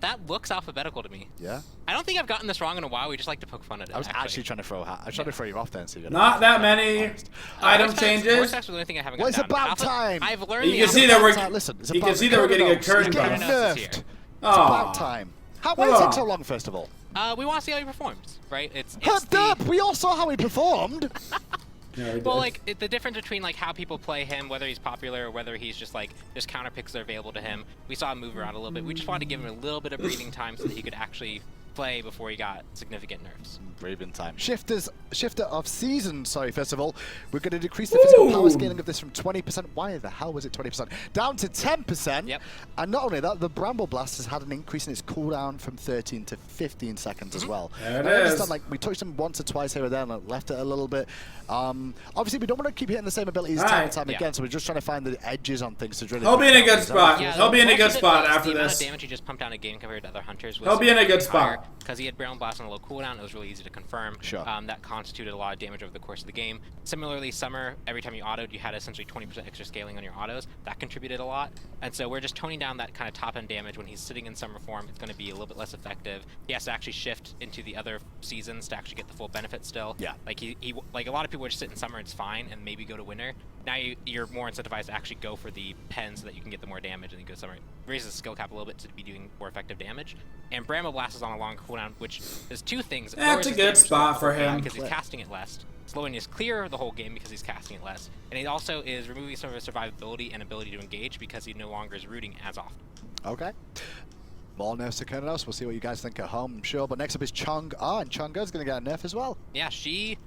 That looks alphabetical to me. yeah. I don't think I've gotten this wrong in a while. We just like to poke fun at it. I was actually trying to throw you off then. So Not that many item changes. Voice packs was the only thing I haven't Well, gotten it's about down. time. I've learned You the can see that alphabet. we're. Listen, it's You about can see that we're getting a turn It's getting buff. nerfed. Here. It's Aw. about time. Why did it take so long, first of all? We want to see how he performs, right? It's Hurt up! We all saw how he performed. Yeah, we well, did. like the difference between like how people play him, whether he's popular or whether he's just counter picks that are available to him. We saw him move around a little bit. We just wanted to give him a little bit of breathing time so that he could actually play before he got significant nerfs. Breathing time. Shifter of season, sorry, first of all. We're going to decrease the physical power scaling of this from 20%. Why the hell was it 20%? Down to 10%. Yep. And not only that, the Bramble Blast has had an increase in its cooldown from 13 to 15 seconds as well. There it I is. understand, like, we touched them once or twice here and there and left it a little bit. Obviously, we don't want to keep hitting the same abilities time and time again, so we're just trying to find the edges on things to really... He'll be in a good spot. Yeah, He'll be in a good spot the after amount this. of damage he just pumped out a game compared to other hunters was He'll be in a good spot. because he had Brown Blast on a low cooldown. It was really easy to confirm. Sure. That constituted a lot of damage over the course of the game. Similarly, Summer, every time you autoed, you had essentially 20% extra scaling on your autos. That contributed a lot. And so we're just toning down that kind of top-end damage. When he's sitting in Summer form, it's going to be a little bit less effective. He has to actually shift into the other seasons to actually get the full benefit still. Yeah. Like like a lot of people would just sit in Summer, it's fine, and maybe go to Winter. Now you're more incentivized to actually go for the pen so that you can get the more damage, and then go to Summer. It raises the skill cap a little bit to be doing more effective damage. And Bramble Blast is on a long cooldown, which is 2 things. It That's lowers a his good damage spot for the whole game him. because he's casting it less. Slowing his clear the whole game because he's casting it less. And he also is removing some of his survivability and ability to engage because he no longer is rooting as often. Okay. More nerfs to Kernos. We'll see what you guys think at home, I'm sure. But next up is Chang'e, and Chang'e's going to get a nerf as well. Yeah, she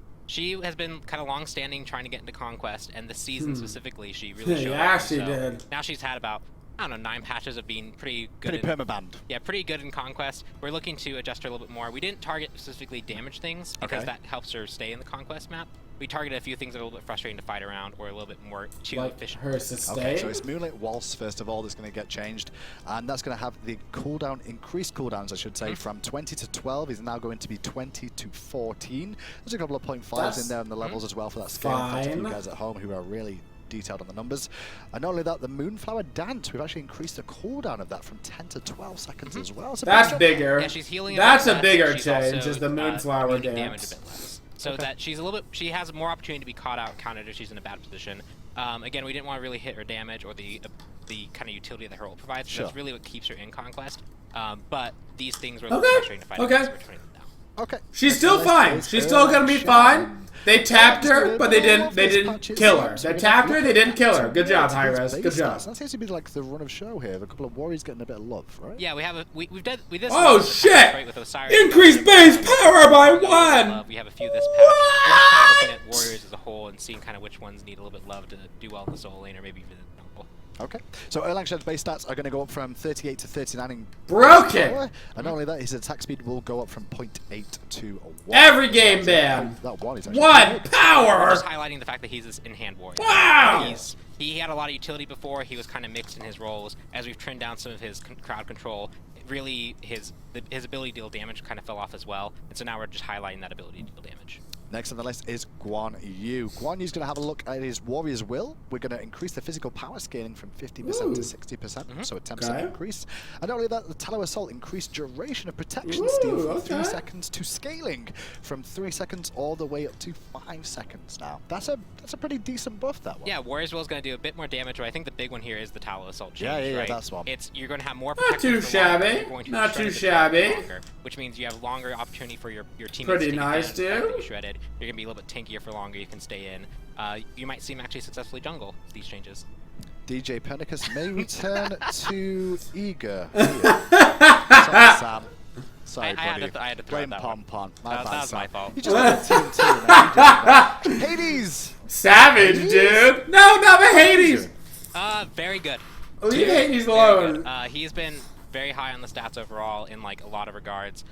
has been kind of long-standing trying to get into Conquest, and this season specifically, she really showed Yeah, up. she did. Now she's had about, I don't know, 9 patches of being pretty good. Pretty permabanned. Yeah, pretty good in Conquest. We're looking to adjust her a little bit more. We didn't target specifically damage things because that helps her stay in the Conquest map. We targeted a few things that are a little bit frustrating to fight around or a little bit more too Like efficient. her sustain. Okay, so it's Moonlit Waltz, first of all, that's going to get changed. And that's going to have the cooldown, increased cooldowns, I should say, from 20 to 12 is now going to be 20 to 14. There's a couple of 0.5s in there in the levels as well for that scale effect for you guys at home who are really detailed on the numbers. And not only that, the Moonflower Dance, we've actually increased the cooldown of that from 10 to 12 seconds as well. So That's bigger. Yeah, she's healing. That's a bit bigger less, and she's change, also, is the Moonflower doing damage Dance. a bit less. So that she's a little bit, she has more opportunity to be caught out, countered if she's in a bad position. Again, we didn't want to really hit her damage or the kind of utility that her ult provides. So that's really what keeps her in Conquest. But these things were a little frustrating to fight against, so we're turning them down. Okay. She's still fine. She's still gonna be fine. They tapped her, but they didn't kill her. They tapped her, they didn't kill her. Good job, Hi-Res. Good job. That seems to be like the run of show here. A couple of warriors getting a bit of love, right? Yeah, we have we did this. Oh shit! Right, with Osiris. Increase base power by 1! We have a few this patch. We're just kind of looking at warriors as a whole and seeing kind of which ones need a little bit of love to do well in the solo lane or maybe even in the jungle. Okay. So Erlangshed's base stats are going to go up from 38 to 39 in Broken! power, and not only that, his attack speed will go up from 0.8 to 1. Every game ban. That 1 is actually 1 We're power! just highlighting the fact that he's this in-hand warrior. Wow! He had a lot of utility before. He was kind of mixed in his roles. As we've trimmed down some of his crowd control, really his ability to deal damage kind of fell off as well. And so now we're just highlighting that ability to deal damage. Next on the list is Guan Yu. Guan Yu's going to have a look at his Warrior's Will. We're going to increase the physical power scaling from 50% to 60%, so a 10% increase. And not only that, the Tallow Assault increased duration of protection steal from 3 seconds to scaling from 3 seconds all the way up to 5 seconds now. That's a pretty decent buff, that one. Yeah, Warrior's Will is going to do a bit more damage, but I think the big one here is the Tallow Assault change, Yeah, right? that's one. You're going to have more Not protection too for longer, shabby. you're going to Not shred too the shabby. longer, which means you have longer opportunity for your teammates Pretty to take nice, advantage of the fact that dude. you shredded. You're going to be a little bit tankier for longer, you can stay in. You might see him actually successfully jungle these changes. DJ Pernicus may return to Eager. Sorry, Sam. Sorry, I had to throw Blame that Pom one. Pom. That was my fault. You just got TNT. Hades! Savage, dude. No, not the Hades. Very good. Leave Hades Very alone. good. He's been very high on the stats overall in like a lot of regards.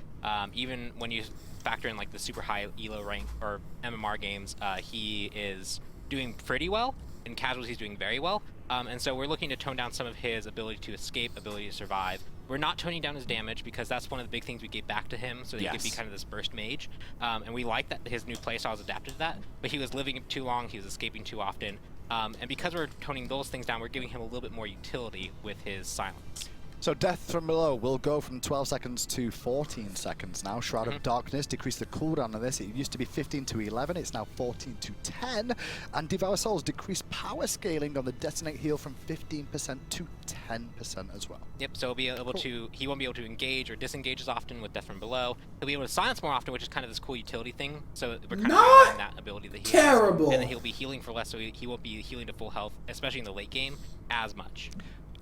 Even when you factor in like the super high ELO rank or MMR games, he is doing pretty well. In casuals, he's doing very well. And so we're looking to tone down some of his ability to escape, ability to survive. We're not toning down his damage because that's one of the big things we gave back to him, so that he could be kind of this burst mage. And we like that his new playstyle is adapted to that, but he was living too long, he was escaping too often. And because we're toning those things down, we're giving him a little bit more utility with his silence. So Death from Below will go from 12 seconds to 14 seconds now. Shroud of Darkness decreased the cooldown on this. It used to be 15 to 11. It's now 14 to 10. And Devour Souls decreased power scaling on the Detonate heal from 15% to 10% as well. Yep, so he won't be able to engage or disengage as often with Death from Below. He'll be able to silence more often, which is kind of this cool utility thing. So we're kind of using that ability that he has. And then he'll be healing for less, so he won't be healing to full health, especially in the late game, as much.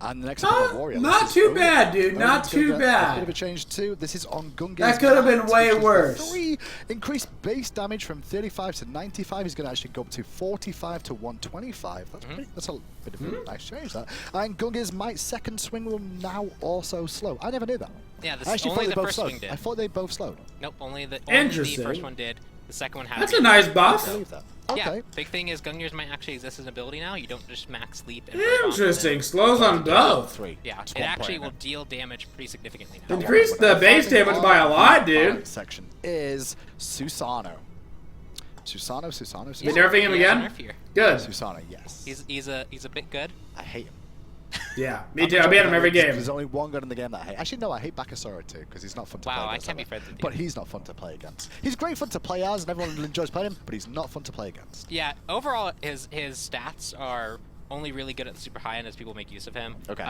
And the next up, Warrior. Not too bad, dude. Not too bad. A bit of a change too. This is on Gunga's. That could have been way worse. 3 increased base damage from 35 to 95. He's going to actually go up to 45 to 125. That's a bit of a nice change, that. And Gunga's Might second swing will now also slow. I never knew that. Yeah, I actually only thought the they both first slowed. swing did. I thought they both slowed. Nope, only the Interesting. first one did. The second one had. That's a nice buff. I believe that. Yeah, Okay. big thing is Gungnir's might actually exist as an ability now. You don't just max sleep. And Interesting. Slows on both. Yeah, it actually will deal damage pretty significantly now. Increase the base damage by a lot, dude. Section is Susano. Susano. You nerfing him again? Good. Susano, yes. He's a bit good. I hate him. Yeah, me too. I beat him every game. There's only one gun in the game that I hate. Actually, no, I hate Bakasura too, because he's not fun to play against. Wow, I can't be friends with you. But he's not fun to play against. He's great fun to play as, and everyone enjoys playing him, but he's not fun to play against. Yeah, overall, his stats are only really good at the super high end as people make use of him. Okay.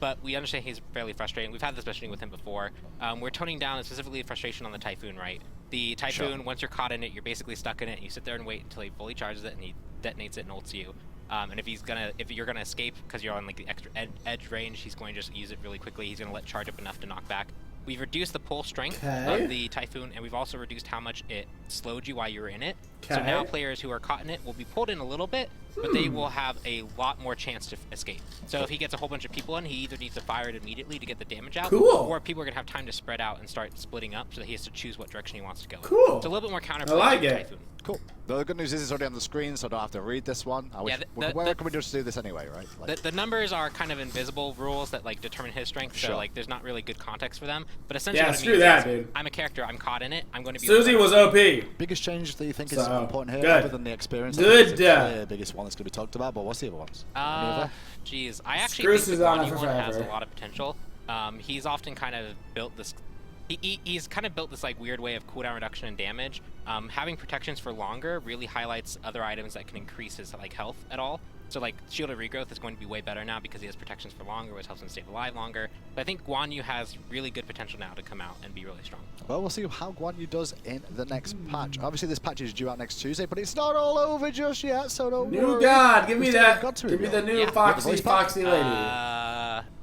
But we understand he's fairly frustrating. We've had this discussion with him before. We're toning down specifically frustration on the Typhoon, right? The Typhoon, once you're caught in it, you're basically stuck in it, and you sit there and wait until he fully charges it, and he detonates it and ults you. And if you're gonna escape because you're on like the extra edge range, he's going to just use it really quickly. He's gonna let charge up enough to knock back. We've reduced the pull strength of the Typhoon, and we've also reduced how much it slowed you while you were in it. So now players who are caught in it will be pulled in a little bit, but they will have a lot more chance to escape. So if he gets a whole bunch of people in, he either needs to fire it immediately to get the damage out, or people are going to have time to spread out and start splitting up so that he has to choose what direction he wants to go. Cool. It's a little bit more counterproductive. I like it. Typhoon. Cool. The good news is it's already on the screen, so I don't have to read this one. Where can we just do this anyway, right? Like, the numbers are kind of invisible rules that like determine his strength, so like there's not really good context for them. But essentially, Yeah, what it screw means that, is dude. I'm a character. I'm caught in it. I'm going to be. Susie was OP. Biggest change that you think is So, important here, good. other than the experience? Good. The biggest one that's going to be talked about, but what's the other ones? Geez, I actually think the Susanna Guan Yu for one has a forever. lot of potential. He's often kind of built this. He's kind of built this like weird way of cooldown reduction and damage. Having protections for longer really highlights other items that can increase his like health at all. So like Shield of Regrowth is going to be way better now because he has protections for longer, which helps him stay alive longer. But I think Guan Yu has really good potential now to come out and be really strong. Well, we'll see how Guan Yu does in the next patch. Obviously, this patch is due out next Tuesday, but it's not all over just yet, so don't worry. New God, give me still that. got to Give me reveal. the new foxy lady.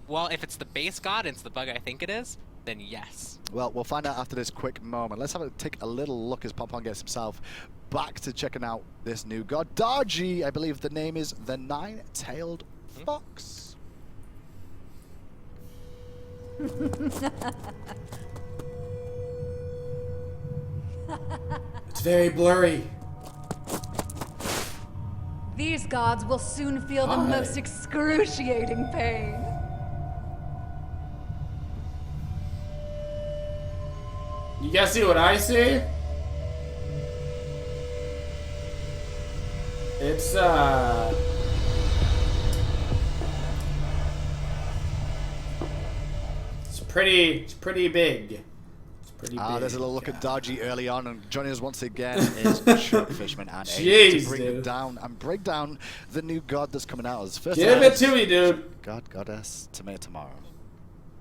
Well, if it's the base god, and it's the bug I think it is, then yes. Well, we'll find out after this quick moment. Let's take a little look as Pom-Pom gets himself back to checking out this new god. Darji, I believe the name is the Nine-Tailed Fox. It's very blurry. These gods will soon feel the most excruciating pain. You guys see what I see? It's pretty big. It's pretty big. There's a little look at Dodgy early on, and joining us once again is Chuck Fishman and Jeez, to bring it down and break down the new god that's coming out. As first Give it to me, dude. God, goddess, tomorrow.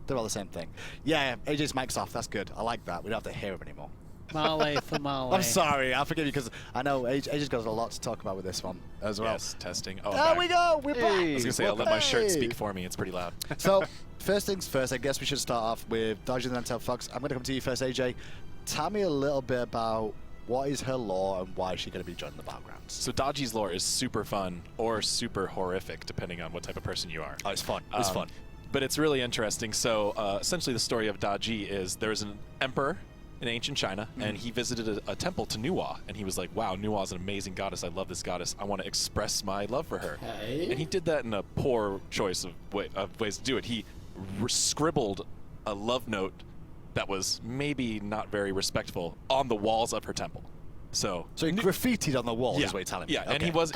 They're all the same thing. Yeah, AJ's mic's off. That's good. I like that. We don't have to hear him anymore. Male for male. I'm sorry. I'll forgive you because I know AJ's got a lot to talk about with this one as well. Yes, testing. Oh, there we go. We're back. I was gonna say I'll let my shirt speak for me. It's pretty loud. So, first things first. I guess we should start off with Dodgy and then tell Fox. I'm gonna come to you first, AJ. Tell me a little bit about what is her lore and why is she gonna be joining the battlegrounds. So Dodgy's lore is super fun or super horrific, depending on what type of person you are. Oh, it's fun. It's fun. But it's really interesting. So essentially, the story of Dodgy is there's an emperor in ancient China, and he visited a temple to Nuwa, and he was like, wow, Nuwa is an amazing goddess. I love this goddess. I want to express my love for her. Okay. And he did that in a poor choice of ways to do it. He scribbled a love note that was maybe not very respectful on the walls of her temple. So he graffitied on the wall, is what you're telling me. Yeah, okay. and it was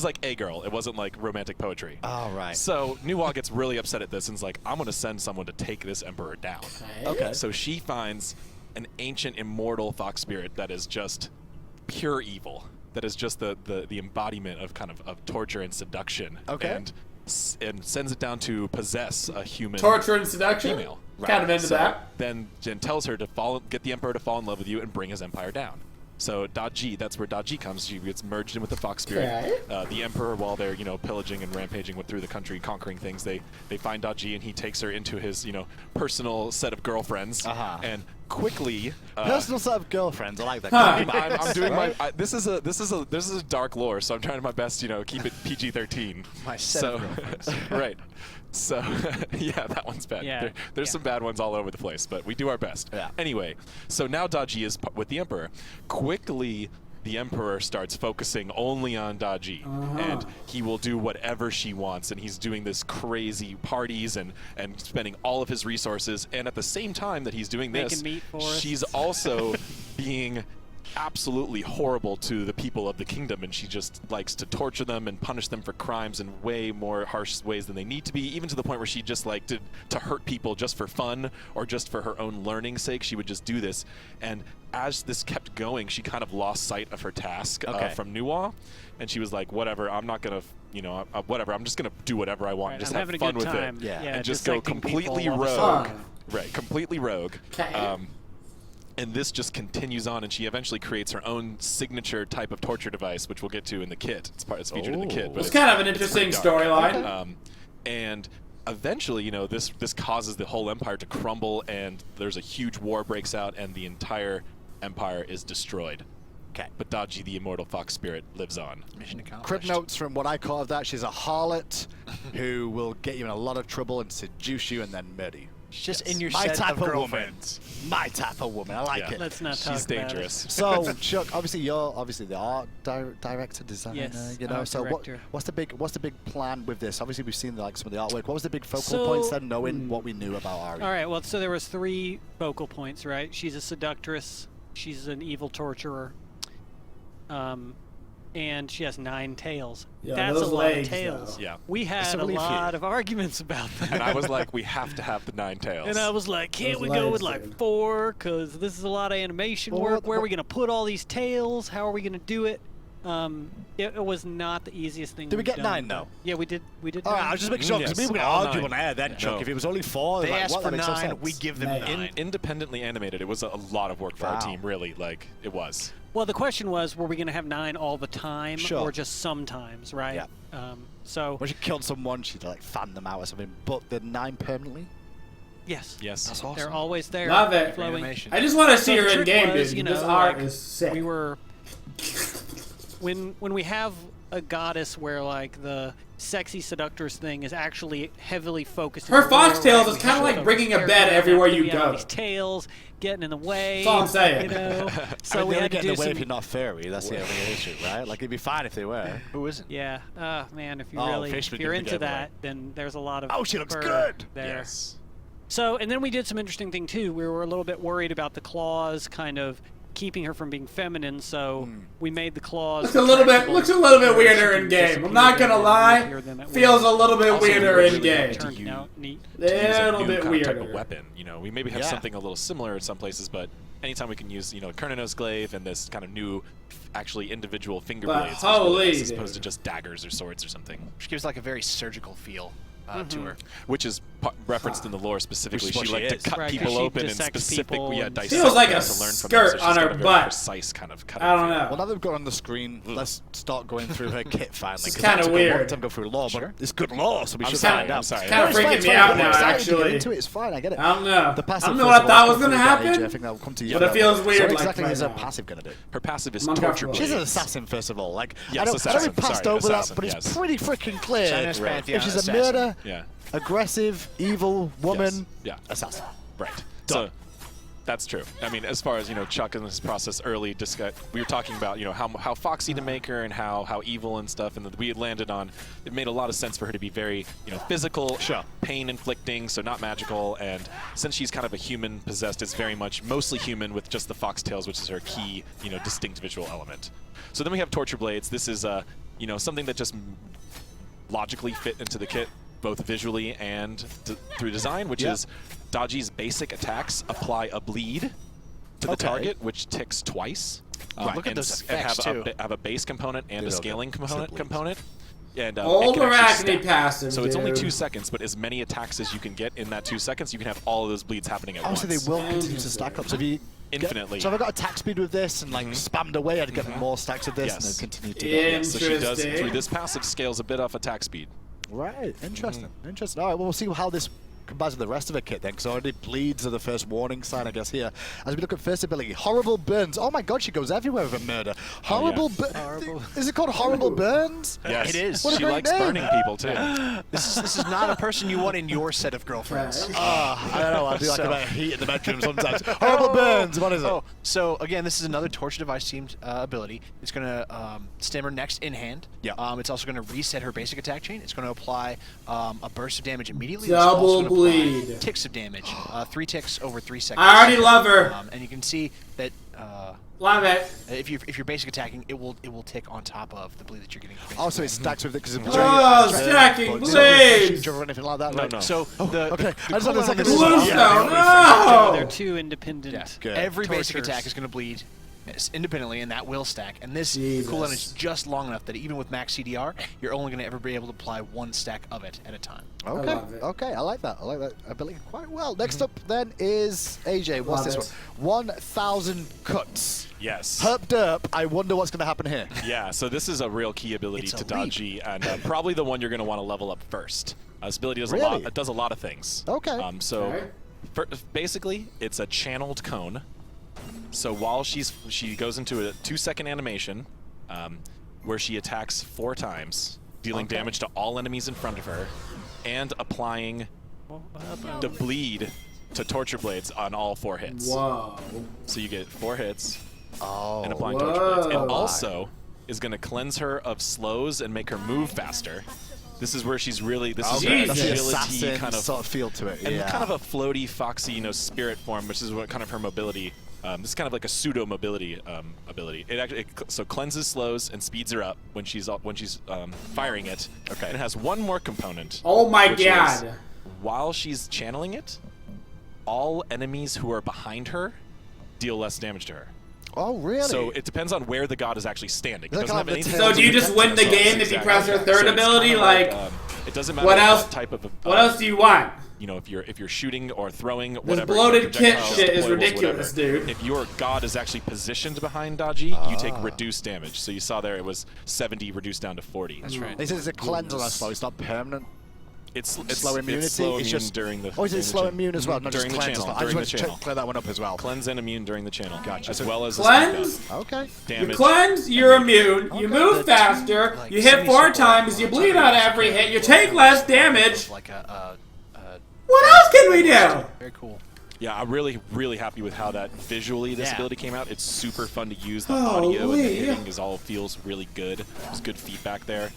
like a girl. It wasn't like romantic poetry. Oh, right. So Nuwa gets really upset at this and is like, I'm gonna send someone to take this emperor down. Okay. So she finds an ancient immortal fox spirit that is just pure evil. That is just the embodiment of kind of torture and seduction. Okay. And sends it down to possess a human Torture and seduction? female. Kind of into that. Then Jin tells her to get the emperor to fall in love with you and bring his empire down. So Daji, that's where Daji comes. She gets merged in with the fox spirit. Okay. The emperor, while they're pillaging and rampaging through the country, conquering things, they find Daji and he takes her into his personal set of girlfriends. And quickly, personal set of girlfriends. I like that. I'm doing my. This is a dark lore, so I'm trying my best. Keep it PG-13. My set of girlfriends. Right. So, yeah, that one's bad. Yeah. There's some bad ones all over the place, but we do our best. Yeah. Anyway, so now Daji is with the Emperor. Quickly, the Emperor starts focusing only on Daji, and he will do whatever she wants, and he's doing this crazy parties and spending all of his resources, and at the same time that he's doing this, she's also being absolutely horrible to the people of the kingdom, and she just likes to torture them and punish them for crimes in way more harsh ways than they need to be, even to the point where she just liked to hurt people just for fun or just for her own learning's sake. She would just do this, and as this kept going, she kind of lost sight of her task from Nuwa, and she was like, whatever, I'm not gonna whatever, I'm just gonna do whatever I want and just have fun with it, and just go completely rogue. Right, completely rogue. And this just continues on, and she eventually creates her own signature type of torture device, which we'll get to in the kit. It's featured in the kit. But it's kind of an interesting storyline. And eventually, this causes the whole empire to crumble, and there's a huge war breaks out, and the entire empire is destroyed. Okay. But Daji, the immortal fox spirit, lives on. Mission accomplished. Crib notes from what I call of that. She's a harlot who will get you in a lot of trouble and seduce you and then murder you. Just in your My set type of of woman. girlfriends. My type of woman. I like it. Let's not talk She's about dangerous. it. So, Chuck, obviously you're the art director, designer. Yes, So director. what's the big plan with this? Obviously, we've seen some of the artwork. What was the big focal points then, knowing what we knew about Ari? All right. Well, so there was 3 focal points, right? She's a seductress. She's an evil torturer. And she has 9 tails. Yeah, that's a those lot legs, of tails. though. Yeah. We had a lot of arguments about that. And I was like, we have to have the 9 tails. And I was like, can't Those we go with legs, like dude. 4? Because this is a lot of animation work. Where are we going to put all these tails? How are we going to do it? It was not the easiest thing. Did we we've get done, 9 though? Yeah, we did. We did. All right, 9. I was just making sure because Yes, we were all going to argue 9. on air then, Chuck. No. If it was only 4, They like, asked what? for That makes no 9, sense. we give them 9. Independently animated, it was a lot of work for our team, really. Like, it was. Well, the question was, were we going to have 9 all the time, Sure. or just sometimes, right? Yeah. So. When she killed someone, she'd like fan them out or something. But the 9 permanently. Yes. Yes. That's awesome. They're always there. Love it. Flowing. Animation. I just want to see So her the in trick game, was, dude. you This know, art like, is sick. We were when we have a goddess where like the sexy seductress thing is actually heavily focused. Her in foxtails right? is kinda like So bringing a character bed everywhere we you have go. all these tails getting in the way. That's all I'm saying. You know? So I mean, we they had to get in do the way some. if you're not furry. That's the only issue, right? Like it'd be fine if they were. Who isn't? Yeah. Man, if you Oh, really Fishman if you're didn't into get away. that, then there's a lot of. Oh, she looks fur good. there. Yes. So, and then we did some interesting thing too. We were a little bit worried about the claws kind of keeping her from being feminine, so we made the claws. Looks a little bit weirder in game. I'm not gonna lie. Feels a little bit weirder in game. Turned out neat. Little bit kind of type of weirder. weapon. You know, we maybe have something a little similar in some places, but anytime we can use, you know, Kernanos glaive and this kind of new, actually individual finger But blades, holy as opposed to just daggers or swords or something. Which gives like a very surgical feel to her. Which is referenced in the lore specifically. Which is She what liked she to cut is. people Right, 'cause she open and dissects specific, people yeah, and- dissect Feels like them a to learn from them, skirt so she's on got her a very butt. precise kind of cut. I don't know. Well, now that we've got on the screen, let's start going through her kit finally. It's 'cause kinda that took a long weird. time to go through lore, but it's good lore, so we should sorry, find out. I'm sorry. It's kind of No, it's freaking fine, me it's out fine. now, I'm excited to get actually. into it. It's fine, I get it. I don't know. The I passive, don't know first what I of all, thought will was come gonna through happen. AJ. I think that will come to you. But it feels So weird what like exactly right is her now. passive going to do? Her passive is I'm torture uncomfortable. blades. She's an assassin, first of all. Like, Yes, I know we assassin. passed Sorry, over that, assassin, but it's yes. pretty freaking clear. China's Pantheon If she's a assassin. murder, Yeah. aggressive, evil woman, Yeah. assassin. Right. So that's true. I mean, as far as, you know, Chuck in this process early, we were talking about, you know, how foxy to make her and how evil and stuff, and we had landed on, it made a lot of sense for her to be very, you know, physical, pain inflicting, so not magical, and since she's kind of a human possessed, it's very much mostly human with just the foxtails, which is her key, you know, distinct visual element. So then we have torture blades. This is, you know, something that just logically fit into the kit, both visually and through design, which is Daji's basic attacks apply a bleed to the target, which ticks twice. Look at those effects, and too. have a base component and a scaling component. And Old it can actually Arachne stack. passive, So it's only dude. 2 seconds, but as many attacks as you can get in that 2 seconds, you can have all of those bleeds happening at Oh, once. so they will continue to stack up. So if you Infinitely. So if I got attack speed with this and like spammed away, I'd get more stacks of this and then continue to get. Yes, so she does, Interesting. through this passive, scales a bit off attack speed. Right, interesting, interesting. All right, well, we'll see how this combines with the rest of the kit then, because already bleeds are the first warning sign, I guess, here. As we look at first ability, horrible burns. Oh my god, she goes everywhere with a murder. Horrible Is it called horrible burns? Yes, It is. What a she great likes name. burning people too. This is not a person you want in your set of girlfriends. I don't know, I do like So- a bit of heat in the bedroom sometimes. Horrible burns, what is it? Oh, so again, this is another torture device teamed ability. It's going to stem her next in hand. Yeah. It's also going to reset her basic attack chain. It's going to apply a burst of damage immediately. Double it's also gonna apply bleed. ticks of damage. 3 ticks over 3 seconds. I already love her. And you can see that Love it. if you're basic attacking, it will tick on top of the bleed that you're getting. from Also, it basic stacks with it because it's Oh, stacking blades. or anything like that. No, right? no. So the Okay, the I just cool wanted to on second this this is- one. Bluestone, They're no! two independent. Good. Every basic tortures. attack is going to bleed independently, and that will stack. And this Jesus. cooldown is just long enough that even with max CDR, you're only going to ever be able to apply 1 stack of it at a time. Okay, love it. okay, I like that. I like that ability quite well. Next up then is AJ. What's Love this it. one? 1,000 cuts. Yes. Herp derp. I wonder what's going to happen here. Yeah, so this is a real key ability It's to a leap. Daji, and probably the one you're going to want to level up first. This ability does Really? it does a lot of things. Okay. So Okay. basically, it's a channeled cone. So while she goes into a 2-second animation, where she attacks 4 times, dealing damage to all enemies in front of her, and applying the bleed to torture blades on all 4 hits. Whoa. So you get 4 hits Oh. and applying torture blades. Whoa. And also is going to cleanse her of slows and make her move faster. This is where she's really, this is her Jesus. That's the agility assassin kind of sort of feel to it. and yeah. kind of a floaty, foxy, you know, spirit form, which is what kind of her mobility. This is kind of like a pseudo mobility ability. It actually so cleanses, slows, and speeds her up when she's firing it. Okay. And it has one more component. Oh my which is, god. while she's channeling it, all enemies who are behind her deal less damage to her. Oh, really? So it depends on where the god is actually standing. It Is that doesn't kind have of the anything tail So do you just win the game if you press her third So it's ability? kinda Like, it doesn't matter what else? type of what else do you want? you know, if you're shooting or throwing, This whatever. bloated kit projectiles, shit is deployables, ridiculous, whatever. dude. If your god is actually positioned behind Daji, you take reduced damage. So you saw there it was 70 reduced down to 40. That's right. They said it's a cleanser that's slow. It's not permanent. It's Slow immunity. It's slow It's immune just during the. Oh, is it during the slow channel. immune as well? Not during just the cleanse. channel. I During the just want channel. to clear that one up as well. Cleanse and immune during the channel. Gotcha. As well as Cleanse? Okay. You damage. cleanse, you're immune, you move faster, you hit 4 times, you bleed on every hit, you take less damage. Like What else can we do? very cool. Yeah, I'm really, really happy with how that visually this Yeah. ability came out. It's super fun to use. The audio and the Holy. hitting is all feels really good. There's good feedback there.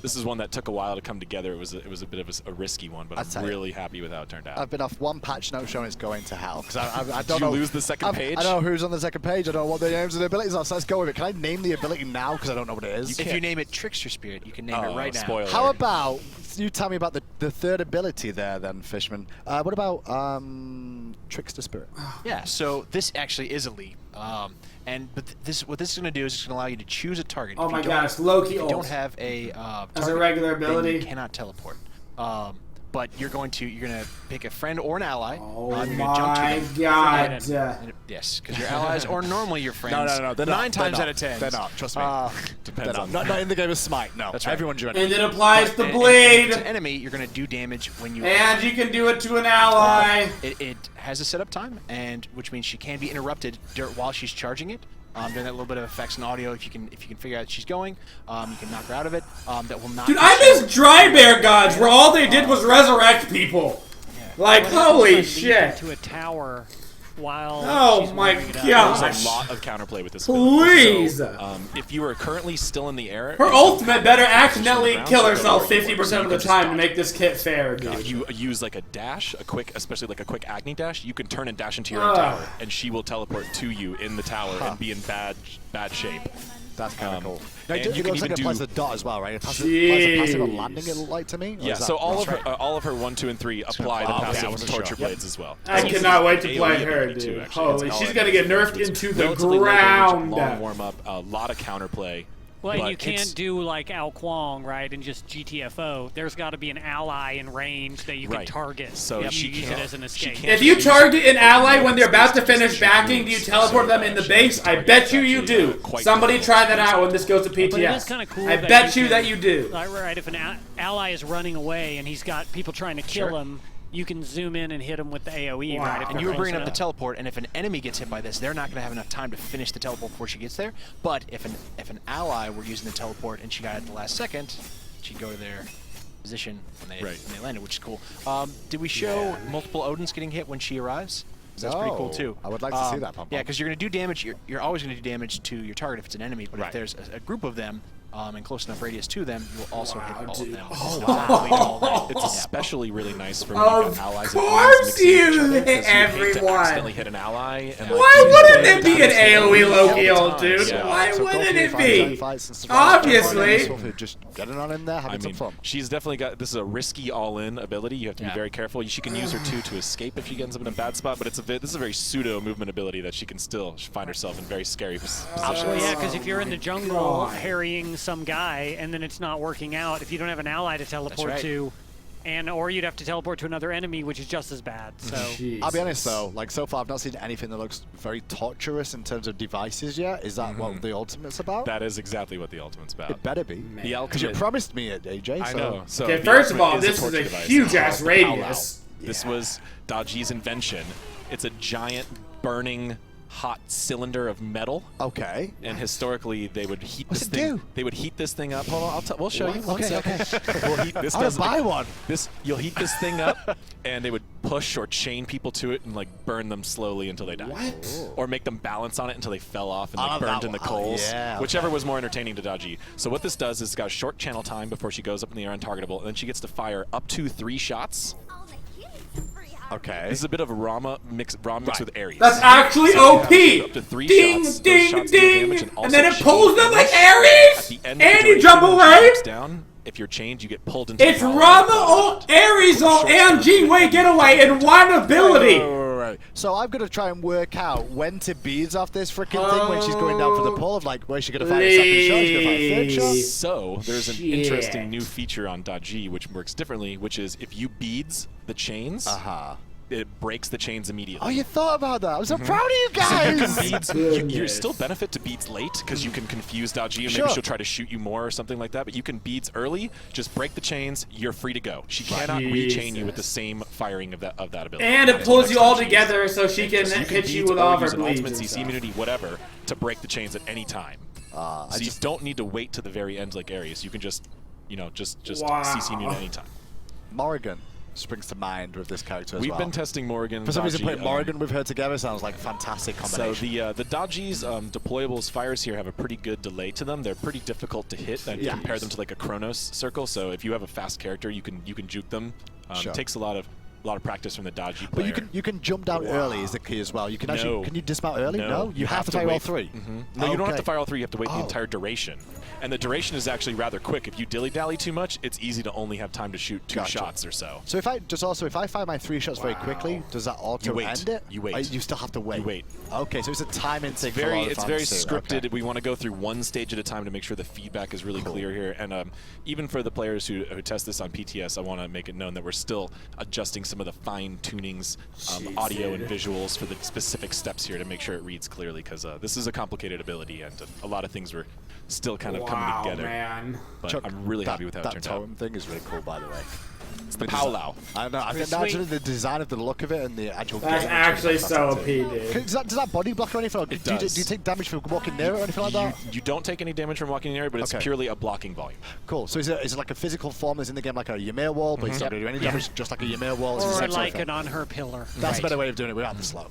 This is one that took a while to come together. It was a bit of a risky one, but I'm really happy with how it turned out. I've been off one patch note showing it's going to hell because I don't Did you know. lose the second page? I don't know who's on the second page. I don't know what the names of the abilities are. So let's go with it. Can I name the ability now because I don't know what it is? If you name it Trickster Spirit, you can name it right now. Spoiler. How about you tell me about the third ability there, then, Fishman? What about Trickster Spirit? Yeah. So this actually is a leap. What this is going to do is it's going to allow you to choose a target. Oh my god, it's low-key If you don't ult. have a As a target, regular then ability? you cannot teleport. But you're going to pick a friend or an ally. Oh you're gonna jump to my them. god. Yes, because your allies or normally your friends. No. They're 9 not. times They're out of 10. They're not. Trust me. Depends on not in the game of Smite. No. That's right. Everyone's your And enemy. it applies the And blade. if it's an enemy, you're going to do damage when you. And you can do it to an ally. It has a setup time, and which means she can be interrupted while she's charging it. Doing that little bit of effects and audio, if you can figure out that she's going, you can knock her out of it. That will not. Dude, I miss Dry Bear Gods, where all they did was resurrect people. Like, holy shit. To a tower while Oh she's my warming it up. god. There's a lot of counterplay with this. Please. So, if you are currently still in the air, Her ultimate better accidentally kill so herself you 50% of the just time to dodge. make this kit fair, If dude. you use like a dash, especially like a quick Agni dash, you can turn and dash into your own tower, and she will teleport to you in the tower and be in bad shape. That's kind of cool. Now, and it you can looks like even it applies do- the dot as well, right? It applies the passive on landing, it looked like to me? Or Yeah, is that- so all that's of her 1, 2, and 3 apply the Oh, okay, I passive wasn't torture sure. blades as well. I So cannot wait to AoE play her, ability too, dude. actually. Holy, It's she's all gonna get nerfed it's into the relatively low damage, ground. long warm up, a lot of counterplay. Well, and but you it's- can't do like Al Kwong, right, and just GTFO. There's got to be an ally in range that you can Right. target. So you she use it can't- as an she escape. can't If you use target an ally when they're about to just finish shoot backing, do you moves teleport so them in the bad. base? I bet you Actually, do. quite Somebody difficult. try that out when this goes to But it is PTS. kind of cool. I that bet you can- that you do. Like, right, if an ally is running away and he's got people trying to kill him, you can zoom in and hit him with the AoE, Wow. right? if And they're you were close bringing up the enough. teleport, and if an enemy gets hit by this, they're not going to have enough time to finish the teleport before she gets there. But if an ally were using the teleport and she got it at the last second, she'd go to their position when they landed, which is cool. Did we show multiple Odins getting hit when she arrives? 'Cause that's pretty cool No. too. I would like to see that, Pom Pom. Yeah, because you're going to do damage. You're always going to do damage to your target if it's an enemy. But if there's a group of them and close enough radius to them, you will also hit all of them. Oh, it's especially really nice for when you Of got allies course and enemies mixing you each other, hit 'cause you hate to everyone. accidentally hit an ally. And, like, Why you wouldn't play it be an damage AoE all Loki the ult, time. dude? Yeah. Why So go wouldn't for it your be? 5v5 fights and stuff. Obviously. So just getting on in there, having I mean, some fun. she's definitely got. This is a risky all-in ability. You have to be very careful. She can use her too to escape if she ends up in a bad spot. But this is a very pseudo movement ability that she can still find herself in very scary positions. Well, yeah, because if you're in the jungle God. harrying some guy and then it's not working out, if you don't have an ally to teleport right. to, or you'd have to teleport to another enemy, which is just as bad. So I'll be honest though, like so far I've not seen anything that looks very torturous in terms of devices yet. Is that what the ultimate's about? That is exactly what the ultimate's about. It better be. The Because you ultimate. promised me it, AJ. I so know. So Okay, the first of ultimate all, is this is torture a device. huge-ass It's called the Powwow. radius. This was Daji's invention. It's a giant burning hot cylinder of metal. Okay. And historically, they would heat What's this it thing. do? They would heat this thing up. Hold on, we'll show you. One Okay, second. We'll heat this. I want to buy one. You'll heat this thing up, and they would push or chain people to it and like burn them slowly until they died. What? Or make them balance on it until they fell off and like love burned that in the one. coals. Yeah, Whichever was more entertaining to Daji. So what this does is it's got a short channel time before she goes up in the air untargetable, and then she gets to fire up to 3 shots. Okay. This is a bit of a RAMA mix with Ares. That's actually So OP. you have up to 3 Ding, shots. Those ding, shots deal ding. damage, And also then it chain pulls them like damage. Ares. At the end of And the you duration, jump when she away. jumps down, if you're chained, you get pulled into It's the power Rama of the ult, Ares ult, and G-Way getaway in one ability. Right. So I'm gonna try and work out when to beads off this freaking thing when she's going down for the pull of like where she gonna fire a second shot, she's gonna fire a third shot. So there's an Shit. interesting new feature on Daji which works differently, which is if you beads the chains, it breaks the chains immediately. Oh, you thought about that. I'm so proud of you guys. Beads, you still benefit to beads late because you can confuse Daji and maybe she'll try to shoot you more or something like that. But you can beads early, just break the chains, you're free to go. She cannot rechain you with the same firing of that ability. And it pulls you all together so she can So hit you beads with or all of her use an bleeds. ultimate and CC stuff. immunity, whatever, to break the chains at any time. So you don't need to wait to the very end like Ares. You can just, just Wow. CC immune anytime. Morrigan, springs to mind with this character as We've well? been testing Morgan. For some reason, Dodgy, putting Morgan with her together sounds like a fantastic combination. So the Dodgy's deployables fires here have a pretty good delay to them. They're pretty difficult to hit. I compare them to like a Chronos circle. So if you have a fast character, you can juke them. Sure. It takes a lot of practice from the Dodgy player. But you can jump down early is the key as well. You can actually can you dismount early? No, you have to fire all three. No, you don't have to fire all three. You have to wait the entire duration. And the duration is actually rather quick. If you dilly-dally too much, it's easy to only have time to shoot 2 shots or so. So if I fire my 3 shots very quickly, does that auto end it? You wait. You still have to wait. You wait. Okay, so it's a timing thing. It's very scripted. Okay. We want to go through one stage at a time to make sure the feedback is really clear here. And even for the players who test this on PTS, I want to make it known that we're still adjusting some of the fine tunings, audio and visuals for the specific steps here to make sure it reads clearly, because this is a complicated ability and a lot of things were still kind of coming together. Man. But Chuck, I'm really happy with how it turned out. That thing is really cool, by the way. It's the Powwow. I know. I think actually the design of the look of it and the actual That's game actually so OP, dude. Does that body block or anything? Or do you take damage from walking near it or anything like that? You don't take any damage from walking near it, but it's purely a blocking volume. Cool. So is it like a physical form that's in the game, like a Ymir wall, but it's not going to do any damage, just like a Ymir wall? Or like an on her pillar. That's a better way of doing it without the slow.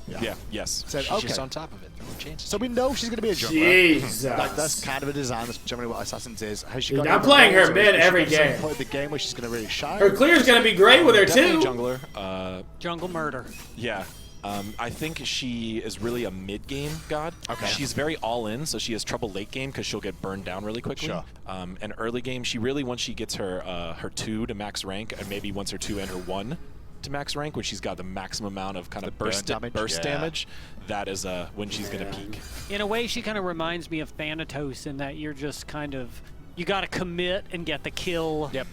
Yes. So, she's just on top of it. So we know she's going to be a jungler. Jesus. Like, that's kind of a design. That's generally what Assassins is. Has she got I'm playing her mid every game. Point of the game where she's going to really shine. Her clear's going to be great with her too. Jungler. Jungle murder. Yeah. I think she is really a mid-game god. Okay. She's very all-in, so she has trouble late game because she'll get burned down really quickly. Sure. And early game, she really, once she gets her her 2 to max rank, and maybe once her 2 and her 1 to max rank, when she's got the maximum amount of kind of burst damage, that is when she's going to peak. In a way, she kind of reminds me of Thanatos in that you're just kind of, you got to commit and get the kill. Yep.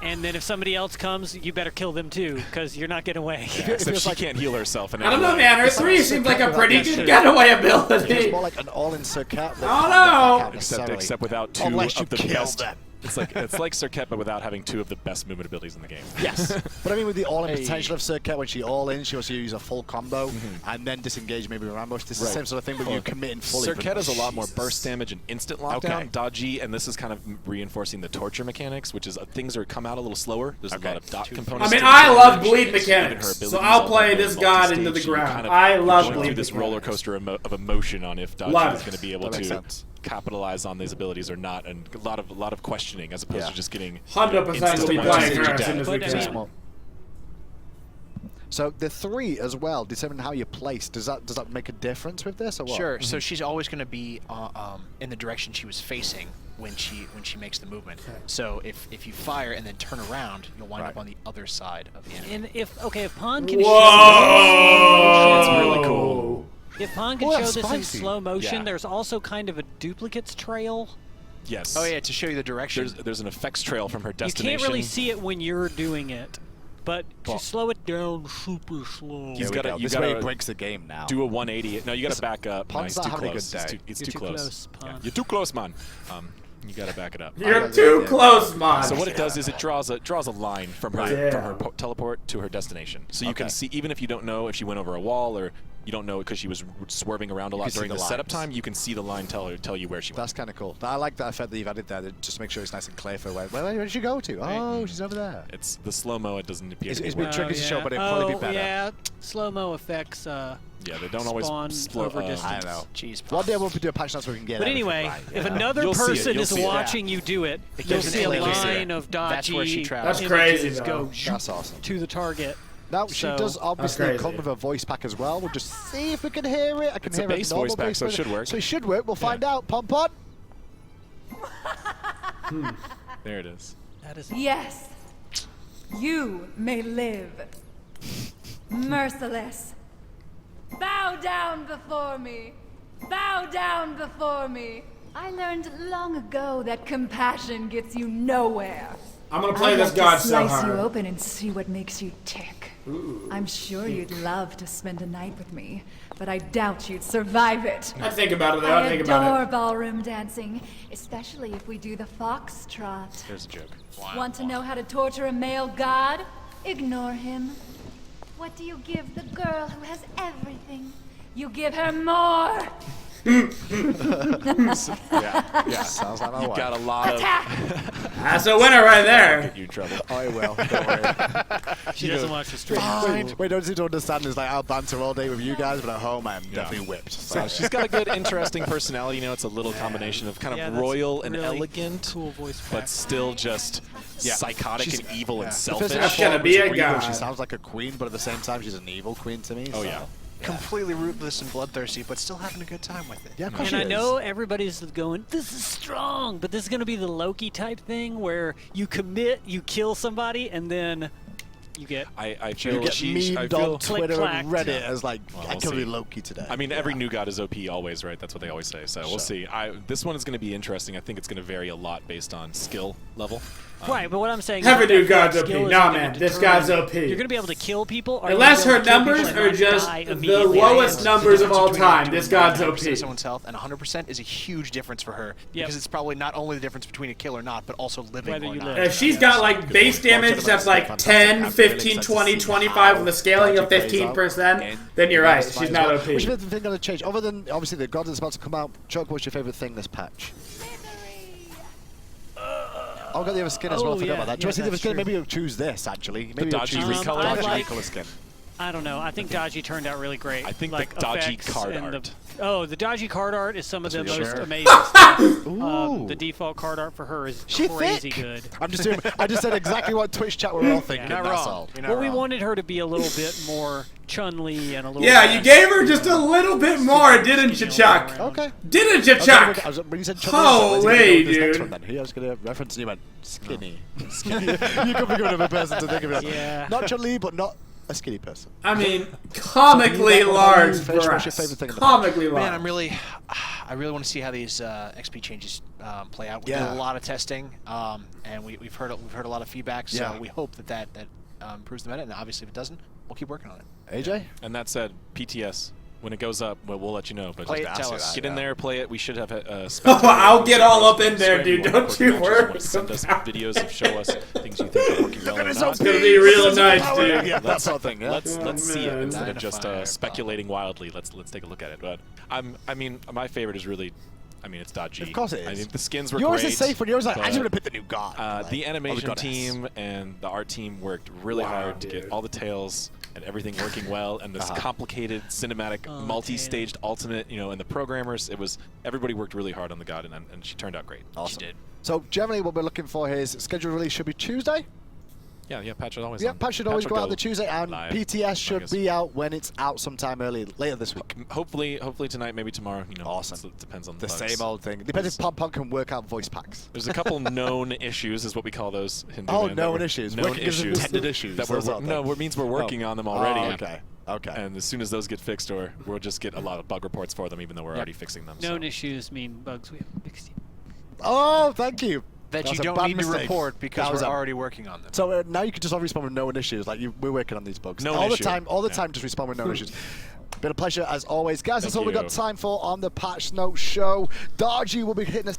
And then if somebody else comes, you better kill them too, because you're not getting away. Yeah, except she can't heal herself. I don't know, man. Her 3 seems like a pretty good getaway ability. It's more like an all-in Serket. Oh no! Except without 2 Unless you of the kill best. them. It's like Serket, but without having 2 of the best movement abilities in the game. Yes. But I mean, with the all-in potential of Serket, when she all-in, she also use a full combo, and then disengage maybe with ambush. This is the same sort of thing, but you commit in fully. Serket has a lot more burst damage and instant lockdown. Okay. Dodgy, and this is kind of reinforcing the torture mechanics, which is things are come out a little slower. There's a lot of dot components. I mean, I love bleed mechanics, so I'll play this god into the ground. I love bleed through this roller coaster of emotion on if Dodgy is going to be able to capitalize on these abilities or not, and a lot of questioning as opposed to just getting 100% will be playing her as soon as we can. So the 3 as well, determining how you place, does that make a difference with this or what? Sure. So she's always going to be in the direction she was facing when she makes the movement. So if you fire and then turn around, you'll wind up on the other side of the enemy. And if Pawn can show it's really cool. If Pawn can show this in slow motion, there's also kind of a duplicates trail. Yes. Oh yeah, to show you the direction. There's an effects trail from her destination. You can't really see it when you're doing it, but to slow it down super slow. This way it breaks the game now. Do a 180. No, you got to back up. Pawn's not having a good day. It's too close. You're too close, man. You got to back it up. You're too close, man. So what it does is it draws a line from her teleport to her destination. So you can see, even if you don't know if she went over a wall or you don't know because she was swerving around a lot during the setup time, you can see the line tell you where she went. That's kind of cool. I like that effect that you've added there, just to make sure it's nice and clear for where did she go to? Oh, she's over there. It's the slow-mo, it doesn't appear It's a bit tricky to show, but it'd probably be better. Yeah, slow-mo effects yeah, they don't always spawn over distance. I know. Jeez, one day we'll do a patch notes where we can get But anyway, if another person is watching you do it, you'll see a line of dodgy That's crazy, go That's awesome. to the target. Now, she does obviously come with a voice pack as well. We'll just see if we can hear it. I can hear a bass voice pack, so it should work. So it should work. We'll find out. Pom Pom. There it is. That is. Yes, you may live. Merciless. Bow down before me. Bow down before me. I learned long ago that compassion gets you nowhere. I'm gonna play this god so hard. I'd like to slice you open and see what makes you tick. Ooh. I'm sure you'd love to spend a night with me, but I doubt you'd survive it. I think about it, though. I think about it. I adore ballroom dancing, especially if we do the foxtrot. There's a joke. Want to know how to torture a male god? Ignore him. What do you give the girl who has everything? You give her more. Yeah, sounds like my wife. Got a lot of. That's a winner right there. Get you in trouble. I will. Don't worry. She doesn't watch the stream. Wait, don't seem to understand is like I'll banter all day with you guys, but at home I'm definitely whipped. So she's got a good, interesting personality. You know, it's a little combination of kind of royal and really elegant, cool voice but still just psychotic and evil and selfish. That's gonna be a guy. She sounds like a queen, but at the same time she's an evil queen to me. Oh so. yeah. Completely rootless and bloodthirsty, but still having a good time with it. Yeah, of course And she I is. know everybody's going, this is strong, but this is going to be the Loki type thing where you commit, you kill somebody, and then you get... I You feel get I memed feel on Twitter and click-clacked. Reddit as like, Well, I we'll killed see. Loki today. I mean, every new god is OP always, right? That's what they always say. So we'll see. This one is going to be interesting. I think it's going to vary a lot based on skill level. Right, but what I'm saying Every is new that god's skill OP. isn't Nah, gonna man, this determine- god's OP. You're going to be able to kill people. Or Unless you're her gonna be able to numbers kill people are and just not die the immediately. lowest numbers of all time, this god's OP. 100% of someone's health, and 100% is a huge difference for her because it's probably not only the difference between a kill or not, but also living Whether or you not. live. If she's got like base damage that's like 10, 15, 20, 25 with a scaling of 15%, then you're right. She's not OP. What's your favorite thing going to change? Other than, obviously, the god is about to come out. Chuck, what's your favorite thing this patch? I've got the other skin as well. I forgot about that. Do you want to see the other skin? Maybe you'll choose this, actually. Maybe you'll dodgy choose recolor? Dodgy I like- recolor skin. I don't know. I think Dodgy turned out really great. I think the like Dodgy effects card and art. The Dodgy card art is some of the That's most what you're amazing stuff. Ooh. The default card art for her is She crazy thick. good. I'm just doing, I just said exactly what Twitch chat we're all thinking. You're not That's wrong. all. You're not Well, we wrong. wanted her to be a little bit more Chun-Li and a little Yeah, less you gave her just a little bit more, didn't you, Chuck? Okay. Didn't you, Chuck? When you said Holy, dude. He was going to reference and you went, skinny. Skinny. You could think of another person to think of it. Yeah. Not Chun-Li, but not a skinny person. I mean, comically large Fish, what's your breasts. favorite thing in the Comically large. Man, I really want to see how these XP changes play out. We did a lot of testing, and we've heard a lot of feedback. So we hope that improves the meta. And obviously, if it doesn't, we'll keep working on it. AJ? And that said, PTS. When it goes up, we'll let you know. But Play just it, tell us. get in there, play it. We should have a I'll get all up in there, dude. Don't you worry. Send us videos of show us things you think are working well or not. It's gonna be real nice, dude. Yeah, that sort of thing. Yeah. Let's see it man. instead of just Identifier, speculating wildly. Let's take a look at it. But I mean, my favorite is really, it's Dodgy. Of course it is. I think the skins were Yours great. is safe when yours like, I but, just want to pick the new god. the animation goddess. team and the art team worked really hard to get all the tails and everything working well, and this complicated cinematic, multi-staged ultimate, and the programmers, everybody worked really hard on the god, and she turned out great. Awesome. She did. So generally what we're looking for here is scheduled release should be Tuesday. Yeah, patch is always Yeah, on. patch should always will go out the Tuesday, and live, PTS I should guess. be out when it's out sometime later this week. Hopefully tonight, maybe tomorrow. Awesome. It depends on The bugs. same old thing. Depends if Pom Pom can work out voice packs. There's a couple known issues, is what we call those. Hindu Oh, man, that known we're- issues. Known Working as issues. intended issues. That Those we're, are no, it means we're working on them already. Oh, okay. Okay. And as soon as those get fixed, or we'll just get a lot of bug reports for them, even though we're already fixing them. Known issues mean bugs we haven't fixed yet. Oh, thank you. That was you a don't bad need to mistake. report because That was we're a- already working on them. So now you can just respond with known issues. Like we're working on these bugs Known all issue. the time. All the time, just respond with known issues. Been a pleasure as always, guys. That's all we got you. time for on the Patch Note Show. Dodgy will be hitting us.